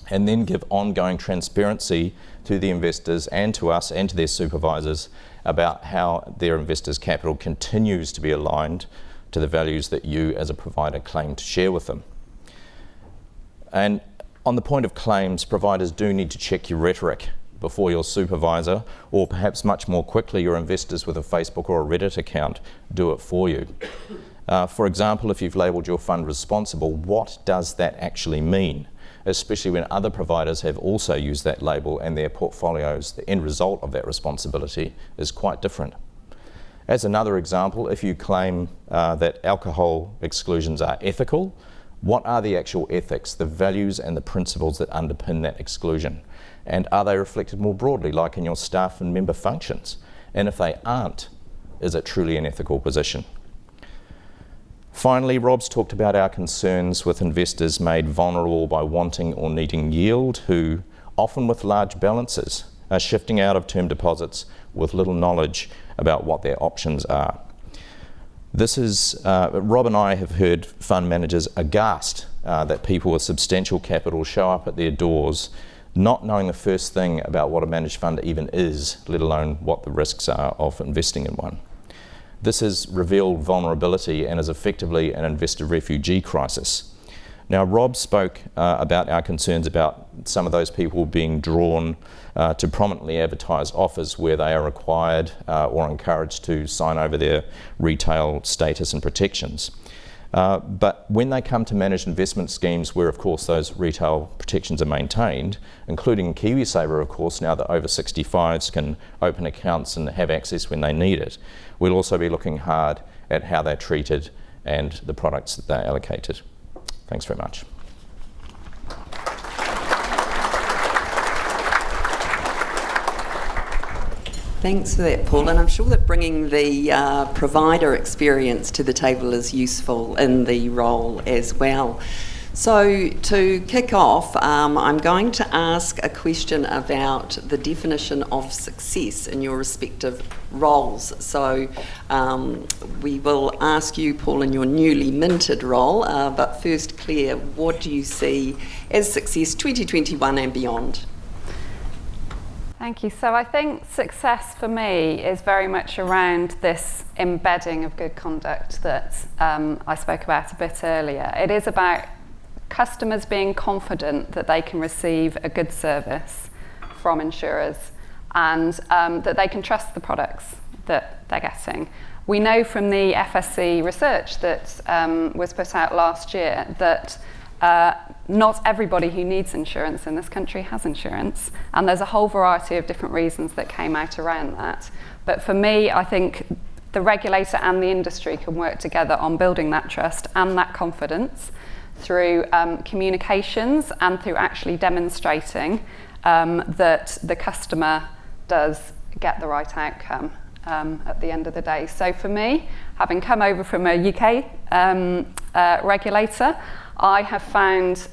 and then give ongoing transparency to the investors and to us and to their supervisors about how their investors' capital continues to be aligned to the values that you as a provider claim to share with them. And On the point of claims, providers do need to check your rhetoric before your supervisor, or perhaps much more quickly, your investors with a Facebook or a Reddit account do it for you. For example, if you've labelled your fund responsible, what does that actually mean? Especially when other providers have also used that label and their portfolios, the end result of that responsibility is quite different. As another example, if you claim that alcohol exclusions are ethical, what are the actual ethics, the values and the principles that underpin that exclusion? And are they reflected more broadly, like in your staff and member functions? And if they aren't, is it truly an ethical position? Finally, Rob's talked about our concerns with investors made vulnerable by wanting or needing yield, who, often with large balances, are shifting out of term deposits with little knowledge about what their options are. This is, Rob and I have heard fund managers aghast that people with substantial capital show up at their doors not knowing the first thing about what a managed fund even is, let alone what the risks are of investing in one. This has revealed vulnerability and is effectively an investor refugee crisis. Now, Rob spoke about our concerns about some of those people being drawn to prominently advertised offers where they are required or encouraged to sign over their retail status and protections. But when they come to managed investment schemes where, of course, those retail protections are maintained, including KiwiSaver, of course, now that over 65s can open accounts and have access when they need it, we'll also be looking hard at how they're treated and the products that they're allocated. Thanks very much. Thanks for that, Paul, and I'm sure that bringing the provider experience to the table is useful in the role as well. So to kick off, I'm going to ask a question about the definition of success in your respective roles. So we will ask you, Paul, in your newly minted role, but first, Claire, what do you see as success 2021 and beyond? Thank you. So I think success for me is very much around this embedding of good conduct that I spoke about a bit earlier. It is about customers being confident that they can receive a good service from insurers and that they can trust the products that they're getting. We know from the FSC research that was put out last year that not everybody who needs insurance in this country has insurance, and there's a whole variety of different reasons that came out around that. But for me, I think the regulator and the industry can work together on building that trust and that confidence through communications and through actually demonstrating that the customer does get the right outcome at the end of the day. So for me, having come over from a UK regulator, I have found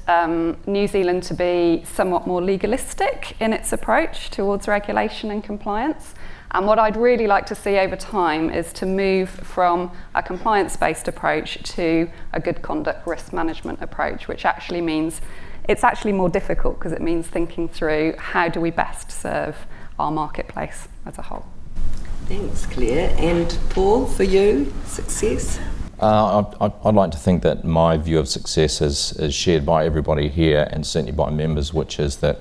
New Zealand to be somewhat more legalistic in its approach towards regulation and compliance. And what I'd really like to see over time is to move from a compliance-based approach to a good conduct risk management approach, which actually means it's actually more difficult because it means thinking through how do we best serve our marketplace as a whole. Thanks, Claire. And Paul, for you, success? I'd like to think that my view of success is shared by everybody here and certainly by members, which is that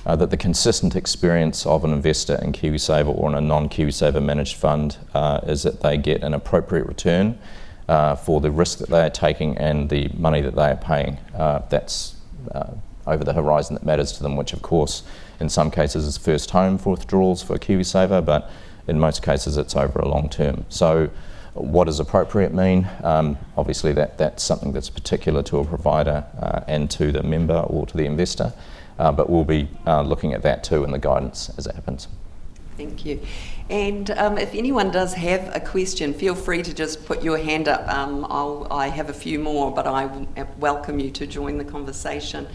the consistent experience of an investor in KiwiSaver or in a non-KiwiSaver managed fund is that they get an appropriate return for the risk that they are taking and the money that they are paying. That's over the horizon that matters to them, which of course in some cases is first home for withdrawals for KiwiSaver, but in most cases it's over a long term. So what does appropriate mean? Obviously that's something that's particular to a provider and to the member or to the investor, but we'll be looking at that too in the guidance as it happens. Thank you. And if anyone does have a question, feel free to just put your hand up. I have a few more, but I welcome you to join the conversation.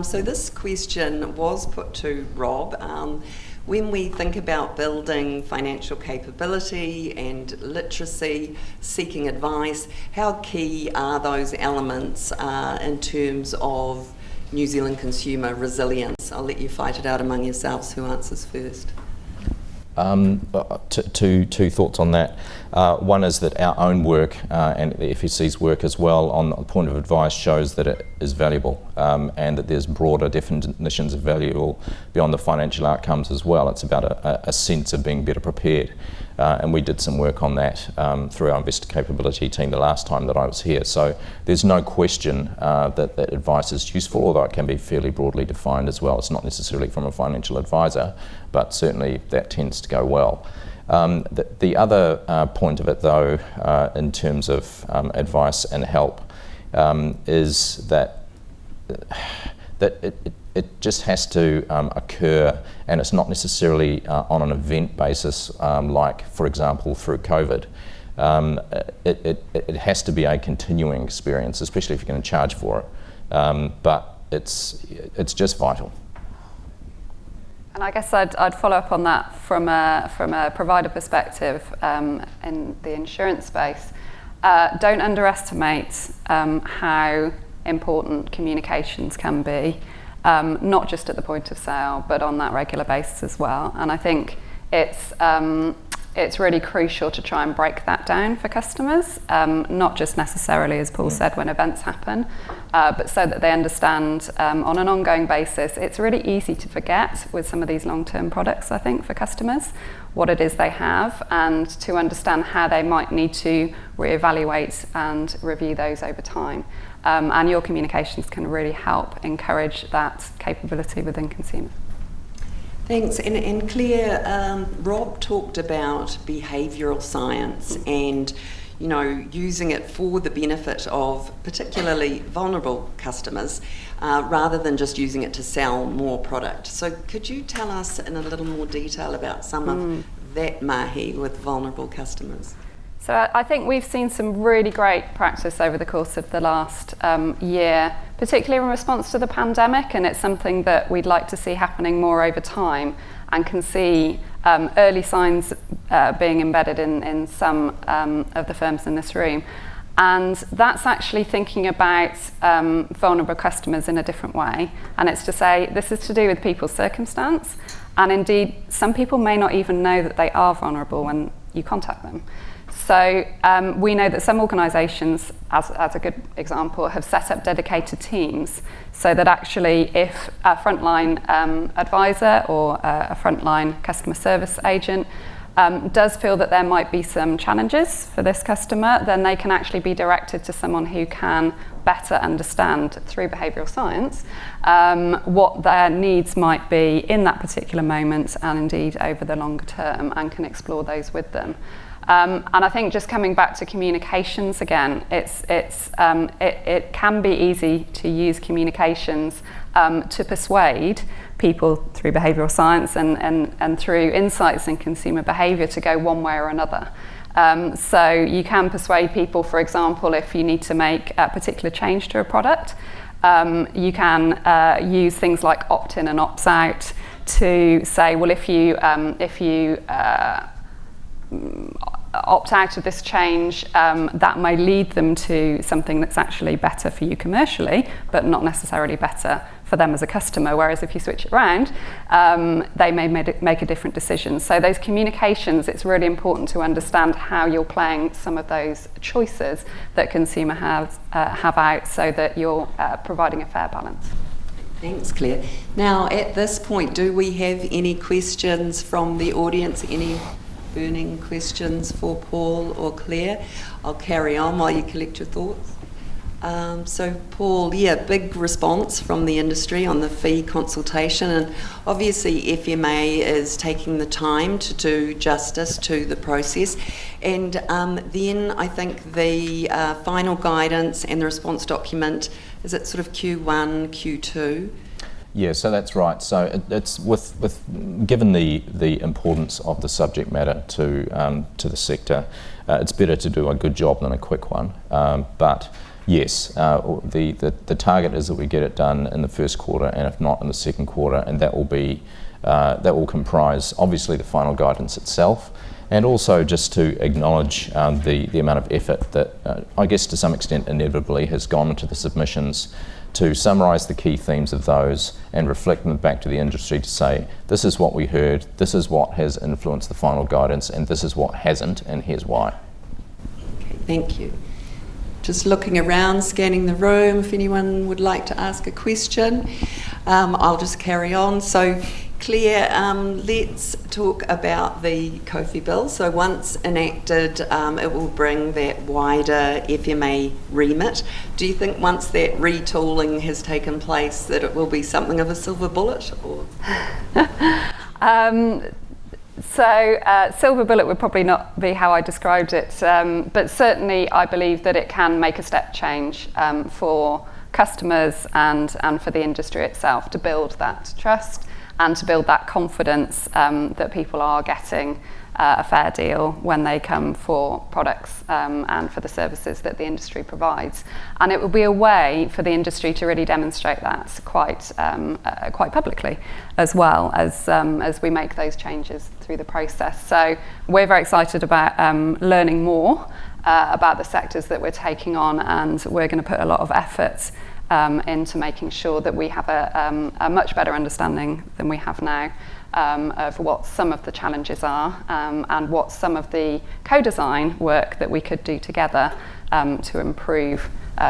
So this question was put to Rob. When we think about building financial capability and literacy, seeking advice, how key are those elements in terms of New Zealand consumer resilience? I'll let you fight it out among yourselves. Who answers first? Two thoughts on that. One is that our own work and the FSC's work as well on the point of advice shows that it is valuable. and that there's broader definitions of valuable beyond the financial outcomes as well. It's about a sense of being better prepared. And we did some work on that through our investor capability team the last time that I was here. So there's no question that advice is useful, although it can be fairly broadly defined as well. It's not necessarily from a financial advisor, but certainly that tends to go well. The other point of it, though, in terms of advice and help, is that it just has to occur, and it's not necessarily on an event basis, like, for example, through COVID. It has to be a continuing experience, especially if you're going to charge for it. But it's just vital. And I guess I'd follow up on that from a provider perspective in the insurance space. Don't underestimate how important communications can be, not just at the point of sale, but on that regular basis as well. And I think it's really crucial to try and break that down for customers, not just necessarily, as Paul said, when events happen, but so that they understand on an ongoing basis. It's really easy to forget with some of these long-term products, I think, for customers, what it is they have, and to understand how they might need to reevaluate and review those over time. And your communications can really help encourage that capability within consumers. Thanks. And Claire, Rob talked about behavioural science and, you know, using it for the benefit of particularly vulnerable customers, rather than just using it to sell more product. So could you tell us in a little more detail about some of that mahi with vulnerable customers? So I think we've seen some really great practice over the course of the last year, particularly in response to the pandemic, and it's something that we'd like to see happening more over time, and can see early signs being embedded in some of the firms in this room. And that's actually thinking about vulnerable customers in a different way. And it's to say, this is to do with people's circumstance. And indeed, some people may not even know that they are vulnerable when you contact them. So we know that some organisations, as a good example, have set up dedicated teams so that actually if a frontline advisor or a frontline customer service agent does feel that there might be some challenges for this customer, then they can actually be directed to someone who can better understand through behavioural science what their needs might be in that particular moment and indeed over the longer term, and can explore those with them. And I think just coming back to communications again, it can be easy to use communications to persuade people through behavioural science and through insights in consumer behaviour to go one way or another. So you can persuade people, for example, if you need to make a particular change to a product, you can use things like opt-in and opt-out to say, well, if you opt out of this change, that may lead them to something that's actually better for you commercially, but not necessarily better for them as a customer. Whereas if you switch it around, they may make a different decision. So those communications, it's really important to understand how you're playing some of those choices that consumer have out, so that you're providing a fair balance. Thanks, Claire. Now, at this point, do we have any questions from the audience? Any burning questions for Paul or Claire? I'll carry on while you collect your thoughts. So Paul, big response from the industry on the fee consultation, and obviously FMA is taking the time to do justice to the process, and then I think the final guidance and the response document, is it sort of Q1, Q2? Yeah, so that's right. So it's with given the importance of the subject matter to the sector, it's better to do a good job than a quick one. But yes, the target is that we get it done in the first quarter, and if not in the second quarter, and that will comprise obviously the final guidance itself, and also just to acknowledge the amount of effort that I guess to some extent inevitably has gone into the submissions, to summarise the key themes of those and reflect them back to the industry to say, this is what we heard, this is what has influenced the final guidance, and this is what hasn't, and here's why. Okay, thank you. Just looking around, scanning the room, if anyone would like to ask a question. I'll just carry on. So, Claire, let's talk about the Kofi bill. So once enacted, it will bring that wider FMA remit. Do you think once that retooling has taken place that it will be something of a silver bullet? Or? Silver bullet would probably not be how I described it, but certainly I believe that it can make a step change for customers and for the industry itself to build that trust and to build that confidence that people are getting a fair deal when they come for products and for the services that the industry provides. And it will be a way for the industry to really demonstrate that quite publicly, as well as we make those changes through the process. So we're very excited about learning more about the sectors that we're taking on, and we're going to put a lot of effort into making sure that we have a much better understanding than we have now of what some of the challenges are and what some of the co-design work that we could do together to improve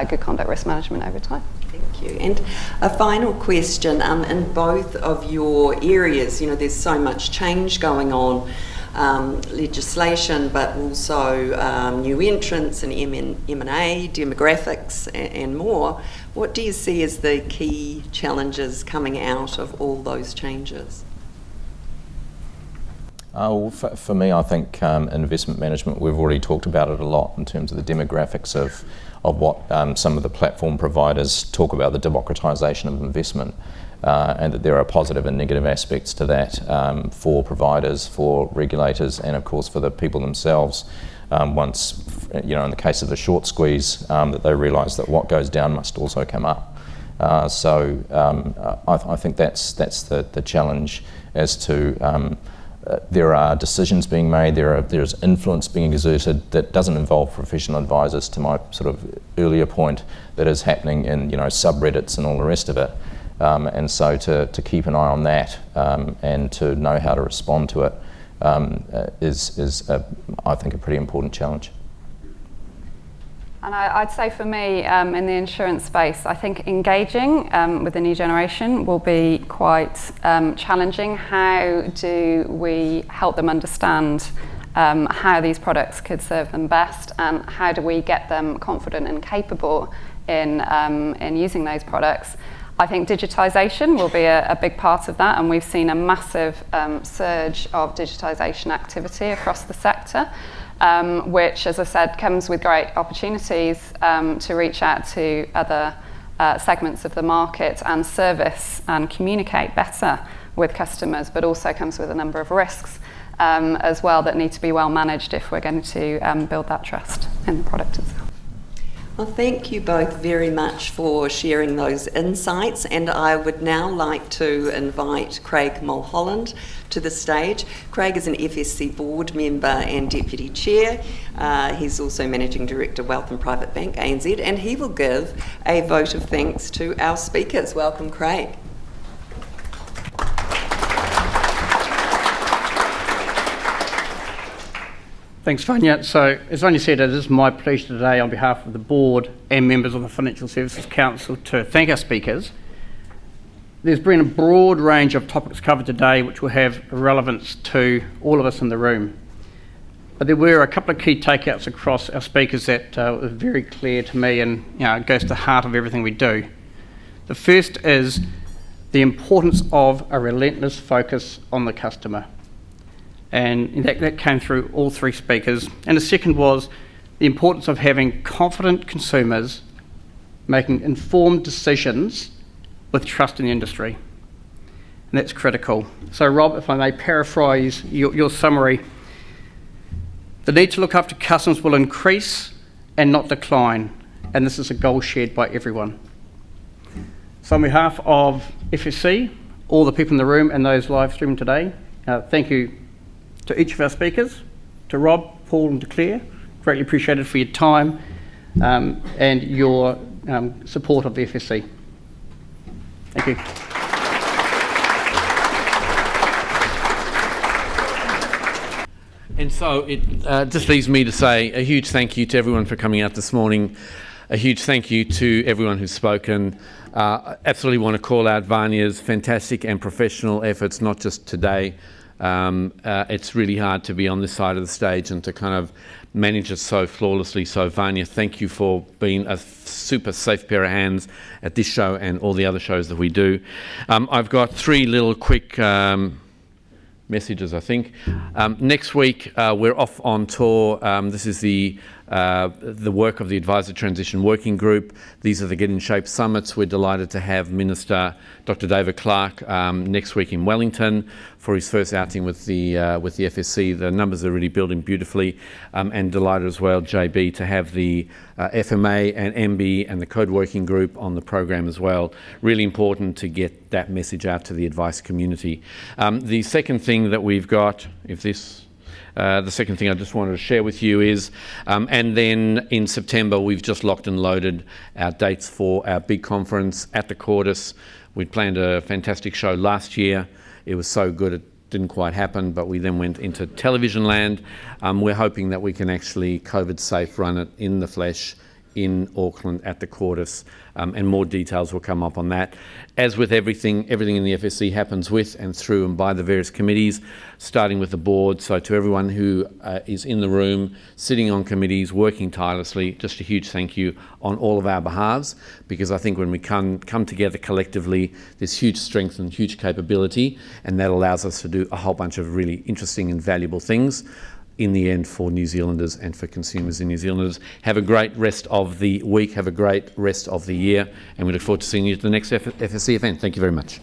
good conduct risk management over time. Thank you. And a final question, in both of your areas, there's so much change going on, legislation, but also new entrants and M&A, demographics and more. What do you see as the key challenges coming out of all those changes? For me, I think investment management, we've already talked about it a lot in terms of the demographics of what some of the platform providers talk about, the democratisation of investment, and that there are positive and negative aspects to that for providers, for regulators, and of course for the people themselves. Once, in the case of the short squeeze, that they realise that what goes down must also come up. I think that's the challenge as to there are decisions being made, there's influence being exerted that doesn't involve professional advisors, to my sort of earlier point, that is happening in subreddits and all the rest of it. And so to keep an eye on that and to know how to respond to it is I think, a pretty important challenge. And I'd say for me, in the insurance space, I think engaging with the new generation will be quite challenging. How do we help them understand how these products could serve them best, and how do we get them confident and capable in using those products? I think digitisation will be a big part of that, and we've seen a massive surge of digitisation activity across the sector. Which, as I said, comes with great opportunities to reach out to other segments of the market and service and communicate better with customers, but also comes with a number of risks as well that need to be well managed if we're going to build that trust in the product itself. Well, thank you both very much for sharing those insights, and I would now like to invite Craig Mulholland to the stage. Craig is an FSC board member and deputy chair. He's also managing director, Wealth and Private Bank, ANZ, and he will give a vote of thanks to our speakers. Welcome, Craig. Thanks, Vanya. So, as Vanya said, it is my pleasure today on behalf of the board and members of the Financial Services Council to thank our speakers. There's been a broad range of topics covered today which will have relevance to all of us in the room. But there were a couple of key takeouts across our speakers that were very clear to me, and it goes to the heart of everything we do. The first is the importance of a relentless focus on the customer. And that came through all three speakers. And the second was the importance of having confident consumers making informed decisions with trust in the industry. And that's critical. So Rob, if I may paraphrase your summary, the need to look after customers will increase and not decline. And this is a goal shared by everyone. So on behalf of FSC, all the people in the room and those live streaming today, thank you to each of our speakers, to Rob, Paul and to Clare. Greatly appreciated for your time and your support of the FSC. Thank you. And so it just leaves me to say a huge thank you to everyone for coming out this morning. A huge thank you to everyone who's spoken. Absolutely want to call out Vanya's fantastic and professional efforts, not just today. It's really hard to be on this side of the stage and to kind of manage it so flawlessly. So Vanya, thank you for being a super safe pair of hands at this show and all the other shows that we do. I've got 3 little quick messages, I think. Next week, we're off on tour. This is the work of the Advisor Transition Working Group. These are the Get in Shape Summits. We're delighted to have Minister Dr. David Clark next week in Wellington for his first outing with the FSC. The numbers are really building beautifully, and delighted as well, JB, to have the FMA and MB and the Code Working Group on the program as well. Really important to get that message out to the advice community. The second thing that we've got, the second thing I just wanted to share with you is, and then in September we've just locked and loaded our dates for our big conference at the Cordis. We'd planned a fantastic show last year. It was so good it didn't quite happen, but we then went into television land. We're hoping that we can actually COVID safe run it in the flesh in Auckland at the Cordis, and more details will come up on that. As with everything in the FSC happens with and through and by the various committees, starting with the board. So to everyone who is in the room, sitting on committees, working tirelessly, just a huge thank you on all of our behalves, because I think when we come together collectively, there's huge strength and huge capability, and that allows us to do a whole bunch of really interesting and valuable things in the end for New Zealanders and for consumers in New Zealanders. Have a great rest of the week, have a great rest of the year, and we look forward to seeing you at the next FSC event. Thank you very much.